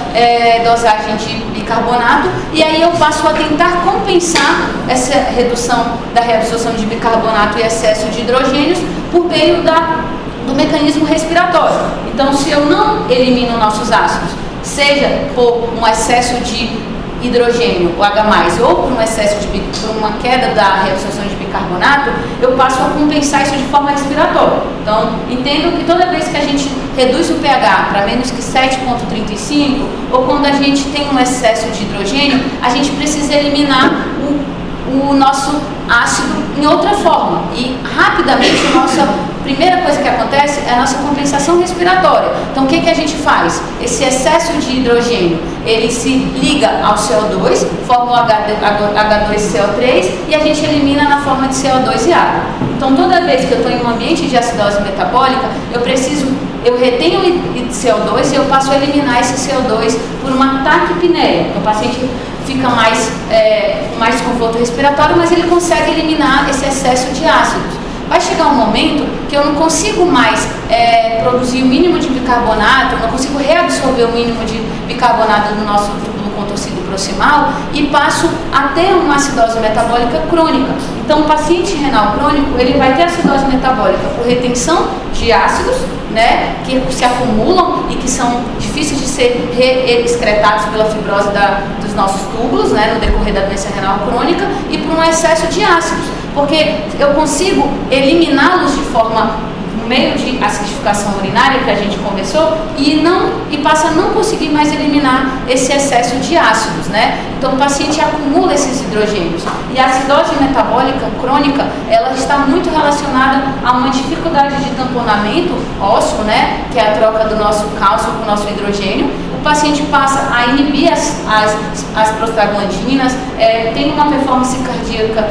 dosagem de bicarbonato, e aí eu passo a tentar compensar essa redução da reabsorção de bicarbonato e excesso de hidrogênios por meio do mecanismo respiratório. Então, se eu não elimino nossos ácidos, seja por um excesso de hidrogênio, o H+, ou por um excesso por uma queda da reabsorção de bicarbonato, eu passo a compensar isso de forma respiratória. Então, entendo que toda vez que a gente reduz o pH para menos que 7,35, ou quando a gente tem um excesso de hidrogênio, a gente precisa eliminar o nosso ácido em outra forma. E rapidamente a nossa primeira coisa que acontece é a nossa compensação respiratória. Então, o que a gente faz? Esse excesso de hidrogênio, ele se liga ao CO2, forma o H2CO3 e a gente elimina na forma de CO2 e água. Então, toda vez que eu estou em um ambiente de acidose metabólica, eu retenho CO2 e eu passo a eliminar esse CO2 por uma taquipneia. Então, o paciente fica com mais desconforto respiratório, mas ele consegue eliminar esse excesso de ácidos. Vai chegar um momento que eu não consigo mais produzir o mínimo de bicarbonato, não consigo reabsorver o mínimo de bicarbonato do nosso túbulo contorcido proximal e passo a ter uma acidose metabólica crônica. Então, o paciente renal crônico, ele vai ter acidose metabólica por retenção de ácidos, né, que se acumulam e que são difíceis de ser reexcretados pela fibrose dos nossos túbulos, né, no decorrer da doença renal crônica, e por um excesso de ácidos, porque eu consigo eliminá-los de forma no meio de acidificação urinária que a gente conversou e passa a não conseguir mais eliminar esse excesso de ácidos, né? Então o paciente acumula esses hidrogênios. E a acidose metabólica crônica, ela está muito relacionada a uma dificuldade de tamponamento ósseo, né? Que é a troca do nosso cálcio com o nosso hidrogênio. O o paciente passa a inibir as prostaglandinas, tem uma performance cardíaca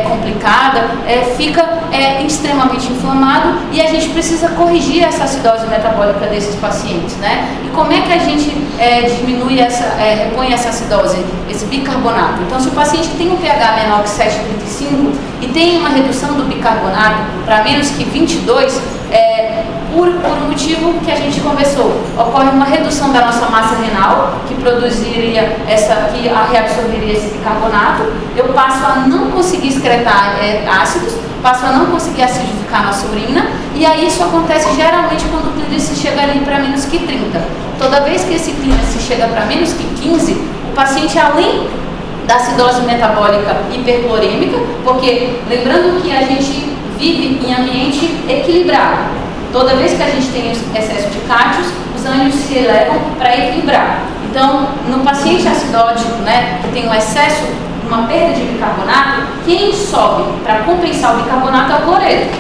complicada, fica extremamente inflamado e a gente precisa corrigir essa acidose metabólica desses pacientes, né? E como é que a gente repõe essa acidose, esse bicarbonato? Então, se o paciente tem um pH menor que 7,35 e tem uma redução do bicarbonato para menos que 22, por um motivo que a gente conversou, ocorre uma redução da nossa massa renal, que produziria que reabsorveria esse bicarbonato, eu passo a não conseguir excretar ácidos, passo a não conseguir acidificar nossa urina, e aí isso acontece geralmente quando o clínice chega ali para menos que 30. Toda vez que esse clínice chega para menos que 15, o paciente, além da acidose metabólica hiperclorêmica, porque lembrando que a gente vive em ambiente equilibrado. Toda vez que a gente tem excesso de cátions, os ânions se elevam para equilibrar. Então, no paciente acidótico, né, que tem um excesso, uma perda de bicarbonato, quem sobe para compensar o bicarbonato é o cloreto.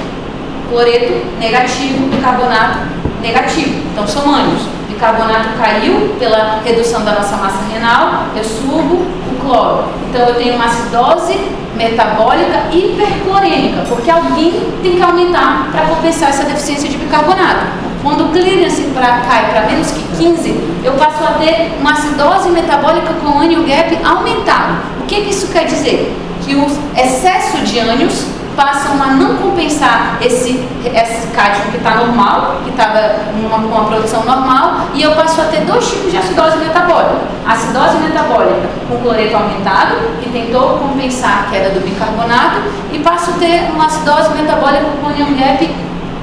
Cloreto negativo, bicarbonato negativo. Então, são ânions. O bicarbonato caiu pela redução da nossa massa renal, eu subo o cloro. Então, eu tenho uma acidose metabólica hiperclorêmica, porque alguém tem que aumentar para compensar essa deficiência de bicarbonato. Quando o clearance cai para menos que 15, eu passo a ter uma acidose metabólica com ânion gap aumentado. O que isso quer dizer? Que o excesso de ânions passam a não compensar esse cátion que está normal, que estava com uma produção normal, e eu passo a ter dois tipos de acidose metabólica. Acidose metabólica com cloreto aumentado, que tentou compensar a queda do bicarbonato, e passo a ter uma acidose metabólica com ânion gap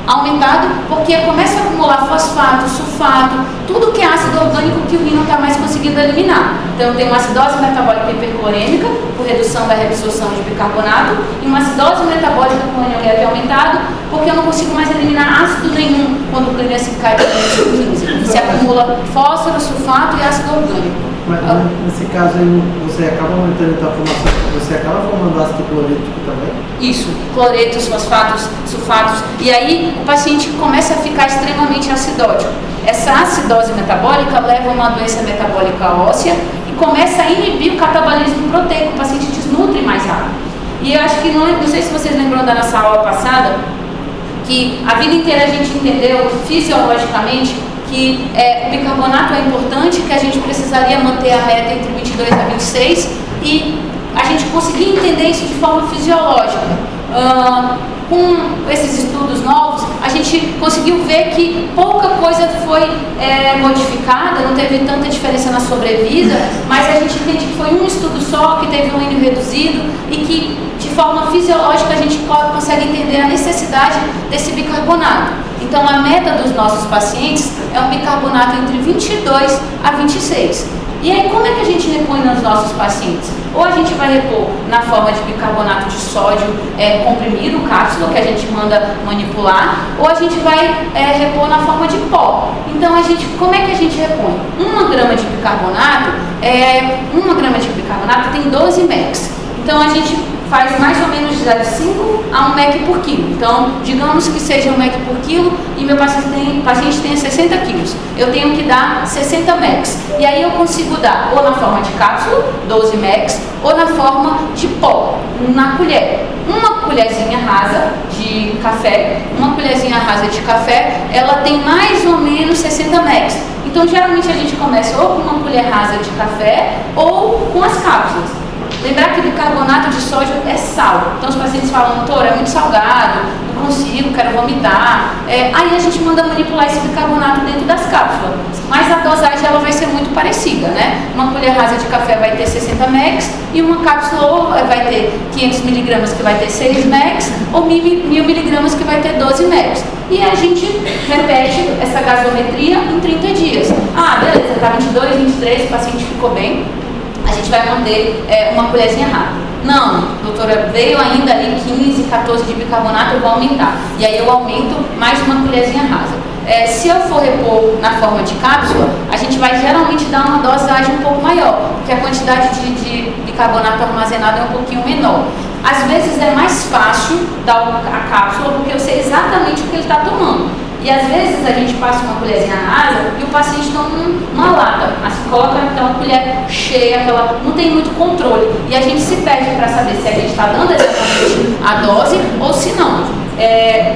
aumentado, porque começa a acumular fosfato, sulfato, tudo que é ácido orgânico que o rim não está mais conseguindo eliminar. Então eu tenho uma acidose metabólica hiperclorêmica, por redução da reabsorção de bicarbonato, e uma acidose metabólica com ânion gap aumentado, porque eu não consigo mais eliminar ácido nenhum quando o clearance cai para 15. Se acumula fósforo, sulfato e ácido orgânico. Mas nesse caso aí, você acaba aumentando a formação, você acaba formando ácido clorídrico também? Isso, cloretos, fosfatos, sulfatos, e aí o paciente começa a ficar extremamente acidótico. Essa acidose metabólica leva a uma doença metabólica óssea e começa a inibir o catabolismo proteico, o paciente desnutre mais rápido. E eu acho que, não sei se vocês lembram da nossa aula passada, que a vida inteira a gente entendeu fisiologicamente que o bicarbonato é importante, que a gente precisaria manter a meta entre 22 a 26 e a gente conseguir entender isso de forma fisiológica. Com esses estudos novos, a gente conseguiu ver que pouca coisa foi modificada, não teve tanta diferença na sobrevida, mas a gente entende que foi um estudo só, que teve um N reduzido e que de forma fisiológica a gente consegue entender a necessidade desse bicarbonato. Então a meta dos nossos pacientes é um bicarbonato entre 22 a 26. E aí como é que a gente repõe nos nossos pacientes? Ou a gente vai repor na forma de bicarbonato de sódio comprimido, cápsula, que a gente manda manipular, ou a gente vai repor na forma de pó. Então como é que a gente repõe? 1 grama de bicarbonato, 1 grama de bicarbonato tem 12 mEq. Então a gente faz mais ou menos de 0,5 a 1 mEq por quilo. Então, digamos que seja 1 mEq por quilo e meu paciente tenha 60 quilos. Eu tenho que dar 60 mEq. E aí eu consigo dar ou na forma de cápsula, 12 mEq, ou na forma de pó, na colher. Uma colherzinha rasa de café, ela tem mais ou menos 60 mEq. Então, geralmente a gente começa ou com uma colher rasa de café ou com as cápsulas. Lembrar que o bicarbonato de sódio é sal. Então os pacientes falam, doutor, é muito salgado, não consigo, quero vomitar. Aí a gente manda manipular esse bicarbonato dentro das cápsulas. Mas a dosagem ela vai ser muito parecida, né? Uma colher rasa de café vai ter 60 mEq e uma cápsula ou vai ter 500 miligramas que vai ter 6 mEq ou 1000 miligramas que vai ter 12 mEq. E a gente repete essa gasometria em 30 dias. Ah, beleza, tá 22, 23, o paciente ficou bem. A gente vai manter uma colherzinha rápida. Não, doutora, veio ainda ali 15, 14 de bicarbonato, eu vou aumentar. E aí eu aumento mais uma colherzinha rasa. Se eu for repor na forma de cápsula, a gente vai geralmente dar uma dosagem um pouco maior, porque a quantidade de bicarbonato armazenado é um pouquinho menor. Às vezes é mais fácil dar a cápsula, porque eu sei exatamente o que ele está tomando. E às vezes a gente passa uma colherzinha na asa e o paciente toma uma lata, assim, coloca aquela colher cheia, não tem muito controle. E a gente se perde para saber se a gente está dando exatamente a dose ou se não.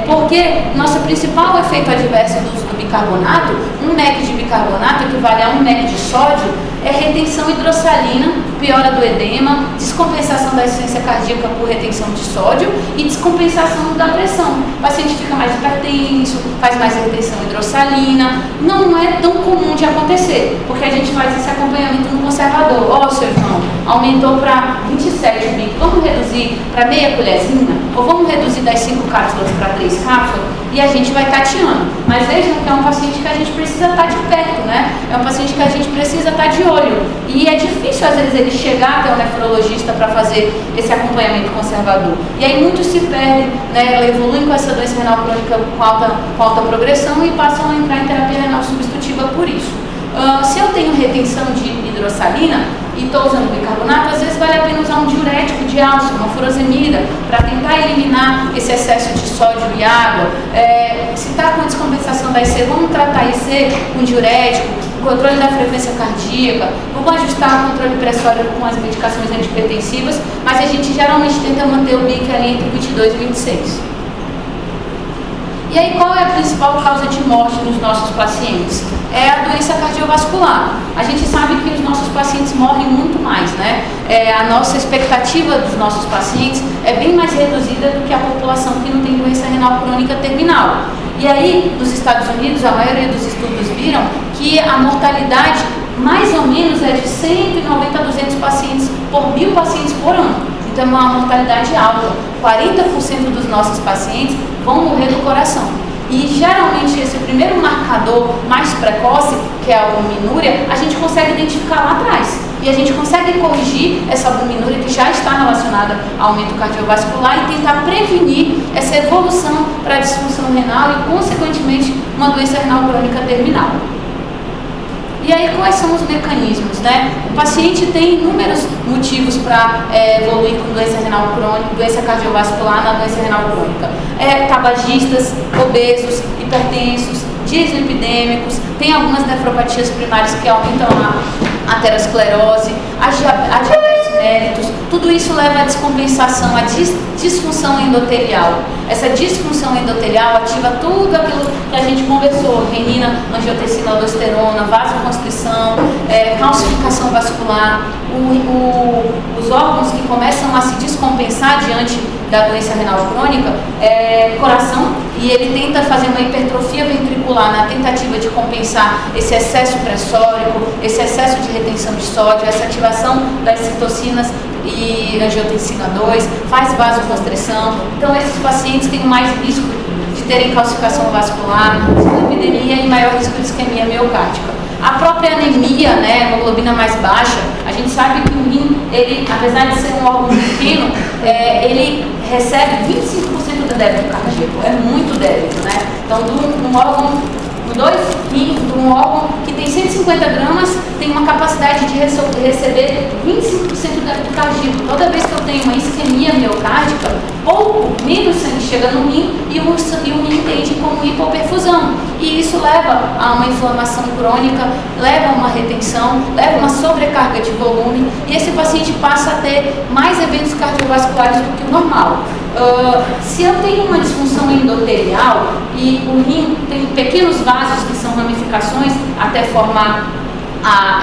Porque nosso principal efeito adverso do uso do bicarbonato, 1 mEq de bicarbonato equivale a 1 mEq de sódio, é retenção hidrossalina, piora do edema, descompensação da insuficiência cardíaca por retenção de sódio e descompensação da pressão. O paciente fica mais hipertenso, faz mais retenção hidrossalina. Não é tão comum de acontecer, porque a gente faz esse acompanhamento no conservador. Ó, seu irmão, aumentou para 27 mil, vamos reduzir para meia colherzinha? Ou vamos reduzir das 5 cápsulas para 3 cápsulas? E a gente vai tateando. Mas vejam que é um paciente que a gente precisa estar de perto, né? É um paciente que a gente precisa estar de olho. E é difícil, às vezes, ele chegar até o nefrologista para fazer esse acompanhamento conservador. E aí muitos se perdem, né? Evoluem com essa doença renal crônica com alta progressão e passam a entrar em terapia renal substitutiva por isso. Se eu tenho retenção de hidrossalina e estou usando bicarbonato, às vezes vale a pena usar um diurético de álcool, uma furosemida, para tentar eliminar esse excesso de sódio e água. Se está com descompensação da IC, vamos tratar a IC com diurético, controle da frequência cardíaca, vamos ajustar o controle pressório com as medicações antihipertensivas, mas a gente geralmente tenta manter o BIC ali entre 22 e 26. E aí, qual é a principal causa de morte nos nossos pacientes? É a doença cardiovascular. A gente sabe que os nossos pacientes morrem muito mais, né? A nossa expectativa dos nossos pacientes é bem mais reduzida do que a população que não tem doença renal crônica terminal. E aí, nos Estados Unidos, a maioria dos estudos viram que a mortalidade mais ou menos é de 190 a 200 pacientes por 1.000 pacientes por ano. Então é uma mortalidade alta. 40% dos nossos pacientes vão morrer do coração. E geralmente esse primeiro marcador mais precoce, que é a albuminúria, a gente consegue identificar lá atrás. E a gente consegue corrigir essa albuminúria que já está relacionada ao aumento cardiovascular e tentar prevenir essa evolução para a disfunção renal e, consequentemente, uma doença renal crônica terminal. E aí, quais são os mecanismos, né? O paciente tem inúmeros motivos para evoluir com doença renal crônica, doença cardiovascular na doença renal crônica. Tabagistas, obesos, hipertensos, dislipidêmicos, tem algumas nefropatias primárias que aumentam a aterosclerose, a diabetes mellitus. Tudo isso leva à descompensação, à disfunção endotelial. Essa disfunção endotelial ativa tudo aquilo que a gente conversou: renina, angiotensina, aldosterona, vasoconstrição, calcificação vascular. Os órgãos que começam a se descompensar diante da doença renal crônica coração, e ele tenta fazer uma hipertrofia ventricular na tentativa de compensar esse excesso pressórico, esse excesso de retenção de sódio, essa ativação das citocinas e angiotensina 2, faz vasoconstrição. Então esses pacientes têm mais risco de terem calcificação vascular, dislipidemia e maior risco de isquemia miocárdica. A própria anemia, né, hemoglobina mais baixa, a gente sabe que o rim, ele, apesar de ser um órgão pequeno, ele recebe 25% do débito cardíaco, é muito débito, né? Então, um órgão que tem 150 gramas tem uma capacidade de receber 25% do débito cardíaco. Toda vez que eu tenho uma isquemia miocárdica, menos sangue chega no rim e o rim entende como hipoperfusão. E isso leva a uma inflamação crônica, leva a uma retenção, leva a uma sobrecarga de volume, e esse paciente passa a ter mais eventos cardiovasculares do que o normal. Se eu tenho uma disfunção endotelial e o rim tem pequenos vasos que são ramificações até formar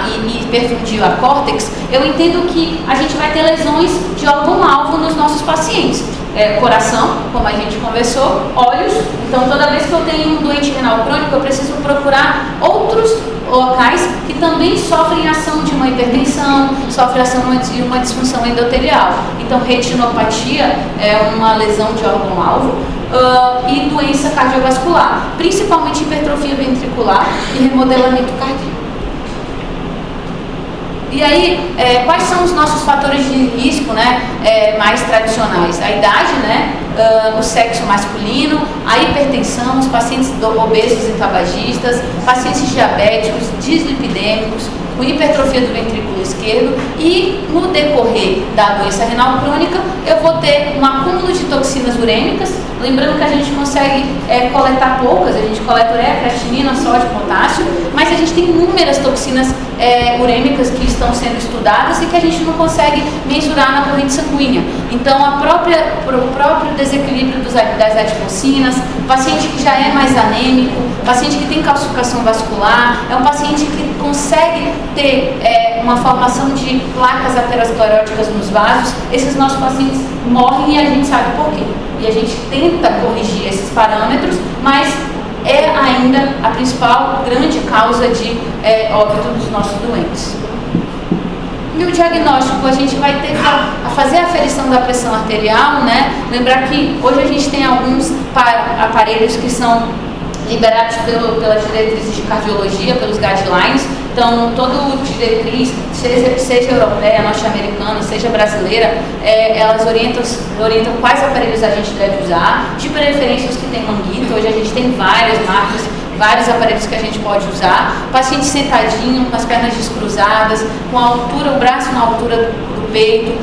e perfundir a córtex, eu entendo que a gente vai ter lesões de órgão-alvo nos nossos pacientes. Coração, como a gente conversou, olhos. Então, toda vez que eu tenho um doente renal crônico, eu preciso procurar outros locais que também sofrem ação de uma hipertensão, sofrem ação de uma disfunção endotelial. Então, retinopatia é uma lesão de órgão-alvo. E doença cardiovascular, principalmente hipertrofia ventricular e remodelamento cardíaco. E aí, quais são os nossos fatores de risco, né, mais tradicionais? A idade, né, o sexo masculino, a hipertensão, os pacientes obesos e tabagistas, pacientes diabéticos, dislipidêmicos, com hipertrofia do ventrículo esquerdo, e no decorrer da doença renal crônica eu vou ter um acúmulo de toxinas urêmicas. Lembrando que a gente consegue coletar poucas, a gente coleta ureia, creatinina, sódio, potássio, mas a gente tem inúmeras toxinas urêmicas que estão sendo estudadas e que a gente não consegue mensurar na corrente sanguínea. Então, o próprio desequilíbrio das adipocinas, paciente que já é mais anêmico, paciente que tem calcificação vascular, é um paciente que consegue ter uma formação de placas ateroscleróticas nos vasos. Esses nossos pacientes morrem e a gente sabe por quê. E a gente tenta corrigir esses parâmetros, mas é ainda a principal grande causa de óbito dos nossos doentes. E o diagnóstico, a gente vai ter que fazer a aferição da pressão arterial, né? Lembrar que hoje a gente tem alguns aparelhos que são liberados pelas diretrizes de cardiologia, pelos guidelines. Então, toda diretriz, seja europeia, norte-americana, seja brasileira, elas orientam quais aparelhos a gente deve usar, de preferência os que tem manguito. Hoje a gente tem várias marcas, vários aparelhos que a gente pode usar. Paciente sentadinho, com as pernas descruzadas, com a altura, o braço na altura do peito.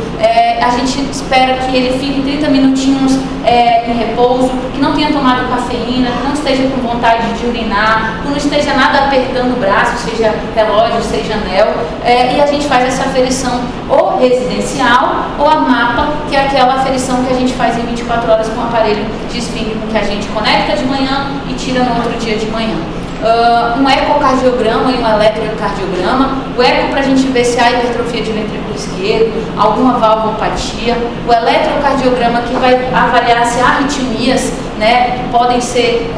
A gente espera que ele fique 30 minutinhos em repouso, que não tenha tomado cafeína, que não esteja com vontade de urinar, que não esteja nada apertando o braço, seja relógio, seja anel. E a gente faz essa aferição ou residencial ou a mapa, que é aquela aferição que a gente faz em 24 horas com o aparelho de spinning, que a gente conecta de manhã e tira no outro dia de manhã. Um ecocardiograma e um eletrocardiograma. O eco para a gente ver se há hipertrofia de ventrículo esquerdo, alguma valvopatia. O eletrocardiograma que vai avaliar se há arritmias, né, que podem ser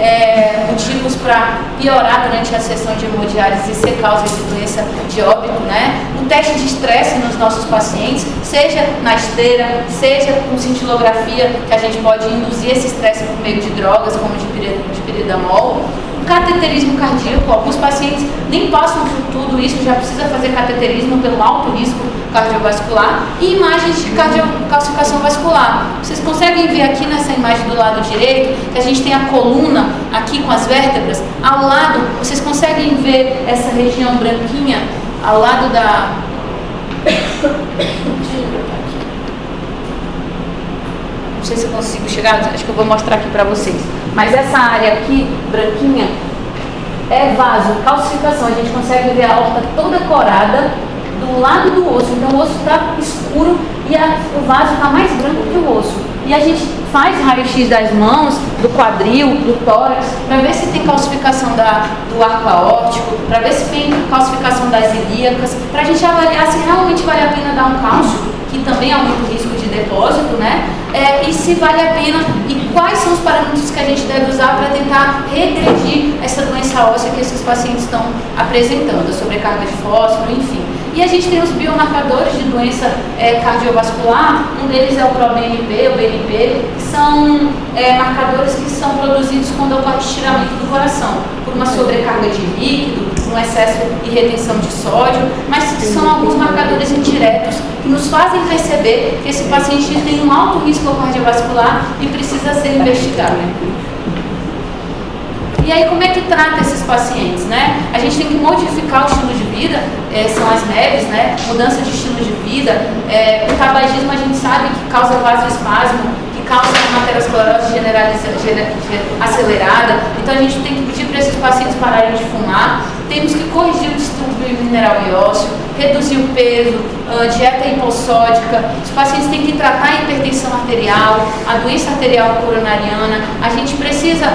motivos para piorar durante a sessão de hemodiálise e ser causa de doença de óbito, né? Um teste de estresse nos nossos pacientes, seja na esteira, seja com cintilografia, que a gente pode induzir esse estresse por meio de drogas, como de piridamol. Cateterismo cardíaco, alguns pacientes nem passam por tudo isso, já precisa fazer cateterismo pelo alto risco cardiovascular, e imagens de calcificação vascular. Vocês conseguem ver aqui nessa imagem do lado direito, que a gente tem a coluna aqui com as vértebras, ao lado, vocês conseguem ver essa região branquinha, ao lado da... Não sei se eu consigo chegar, acho que eu vou mostrar aqui para vocês. Mas essa área aqui, branquinha, é vaso, calcificação. A gente consegue ver a aorta toda corada do lado do osso. Então o osso está escuro e o vaso está mais branco que o osso. E a gente faz raio-x das mãos, do quadril, do tórax, para ver se tem calcificação do arco aórtico, para ver se tem calcificação das ilíacas, para a gente avaliar se realmente vale a pena dar um cálcio, que também aumenta o risco de depósito, né? E se vale a pena, e quais são os parâmetros que a gente deve usar para tentar regredir essa doença óssea que esses pacientes estão apresentando, a sobrecarga de fósforo, enfim. E a gente tem os biomarcadores de doença cardiovascular, um deles é o ProBNP, o BNP, que são marcadores que são produzidos quando ocorre estiramento do coração, por uma sobrecarga de líquido, um excesso e retenção de sódio, mas são alguns marcadores indiretos que nos fazem perceber que esse paciente tem um alto risco cardiovascular e precisa ser investigado. E aí, como é que trata esses pacientes, né? A gente tem que modificar o estilo de vida, são as NEVs, né? Mudança de estilo de vida. O tabagismo a gente sabe que causa vasoespasmo, que causa uma aterosclerose acelerada. Então a gente tem que pedir para esses pacientes pararem de fumar. Temos que corrigir o distúrbio mineral e ósseo, reduzir o peso, dieta hipossódica. Os pacientes têm que tratar a hipertensão arterial, a doença arterial coronariana. A gente precisa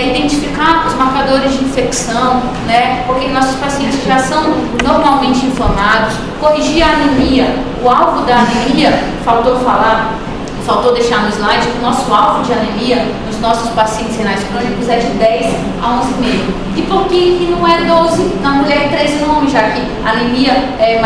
identificar os marcadores de infecção, né? Porque nossos pacientes já são normalmente inflamados. Corrigir a anemia. O alvo da anemia, faltou deixar no slide que o nosso alvo de anemia nos nossos pacientes renais crônicos é de 10 a 11,5. E por que não é 12 na mulher e 13 no homem, já que a anemia é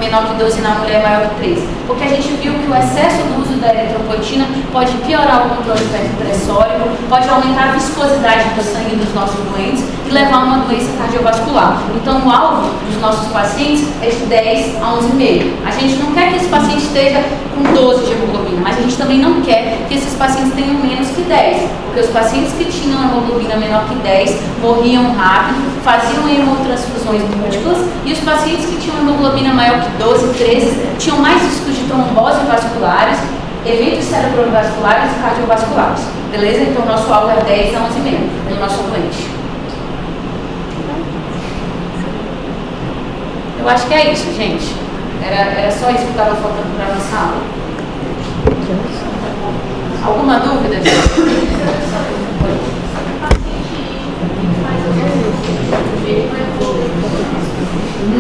menor que 12 na mulher, é maior que 13? Porque a gente viu que o excesso do uso da eritropoetina, pode piorar o controle hiperpressórico, pode aumentar a viscosidade do sangue dos nossos doentes e levar a uma doença cardiovascular. Então, o alvo dos nossos pacientes é de 10 a 11,5. A gente não quer que esse paciente esteja com 12 de hemoglobina, mas a gente também não quer que esses pacientes tenham menos que 10, porque os pacientes que tinham hemoglobina menor que 10 morriam rápido, faziam hemotransfusões múltiplas, e os pacientes que tinham hemoglobina maior que 12, 13 tinham mais riscos de trombose vasculares, eventos cerebrovasculares e cardiovasculares. Beleza? Então, o nosso alvo é 10 a 11,5 no nosso doente. Eu acho que é isso, gente. Era só isso que estava faltando para a nossa aula. Alguma dúvida?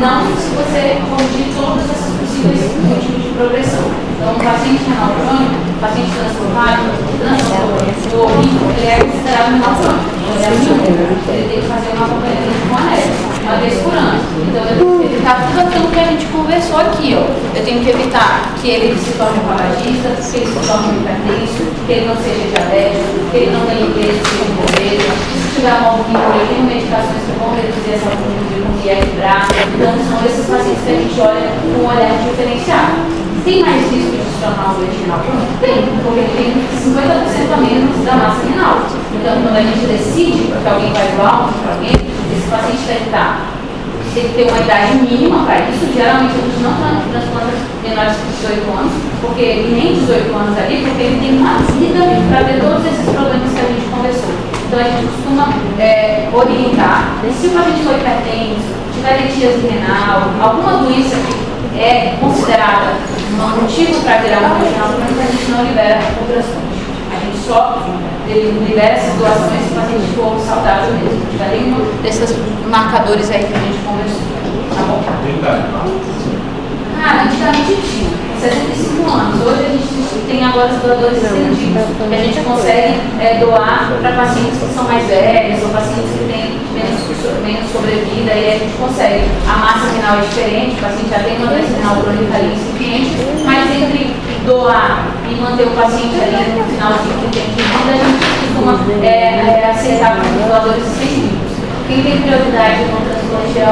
Não, se você corrigir todas essas possíveis motivos de progressão. Então, um paciente renal crônico, paciente transformado, ele é considerado renal crônico. Ele tem que fazer uma acompanhamento com anéis, uma vez por ano. Então, eu tenho que evitar tudo aquilo que a gente conversou aqui, ó. Eu tenho que evitar que ele se torne um paragista, que ele se torne um hipertenso, que ele não seja diabético, que ele não tenha peso, que ele não peso. Se tiver uma albuminúria, eu tenho medicações que vão reduzir essa albuminúria e equilibrar. Então, são esses pacientes que a gente olha com um olhar diferenciado. Tem mais risco de se tornar um doente renal crônico? Tem, porque ele tem 50% a menos da massa renal. Então, quando a gente decide que alguém vai doar para alguém, esse paciente tem que ter uma idade mínima para isso. Geralmente, a gente não transplanta menores de 18 anos, porque nem 18 anos ali, porque ele tem uma vida para ter todos esses problemas que a gente conversou. Então, a gente costuma orientar. Se o paciente for hipertenso, tiver litíase renal, alguma doença que é considerada um motivo para virar um doente renal crônico, a gente não libera o transplante. A gente só libera essas doações se o paciente for saudável mesmo. Já tem um desses marcadores aí que a gente conversou. Tá bom? Antigamente tinha 65 anos. Hoje a gente tem agora os doadores estendidos, que a gente consegue doar para pacientes que são mais velhos ou pacientes que têm menos sobrevida, e a gente consegue. A massa renal é diferente, o paciente já tem uma doença renal crônica ali incipiente, mas entre doar e manter o paciente ali no finalzinho que tem que vida, a gente costuma aceitar com os doadores estendidos. Quem tem prioridade no transplante é a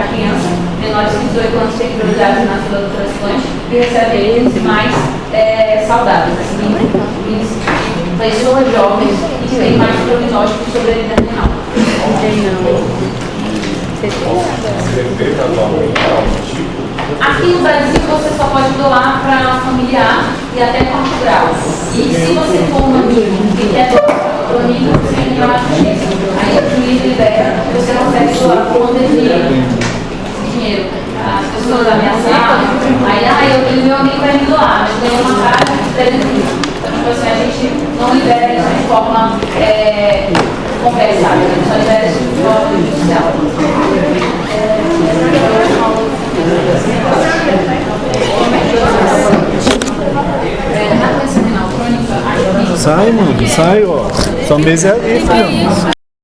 criança, menores de 18 anos tem prioridade na fila do transplante e recebe eles mais saudáveis, assim, pessoas jovens e que têm mais prognóstico sobre a vida renal. Aqui no Brasil você só pode doar para familiar e até 4 graus. E se você for um amigo que quer doar para o amigo, você tem que doar juízo. Aí o juiz libera, você consegue doar por onde dinheiro. As pessoas ameaçaram, aí meu amigo vai me doar, mas ganhou uma carga de 300 mil. Então, tipo assim, a gente não libera isso de forma conversada, a gente só libera isso de forma judicial. Sai, mano, sai, ó. Só um beijo ali, filho.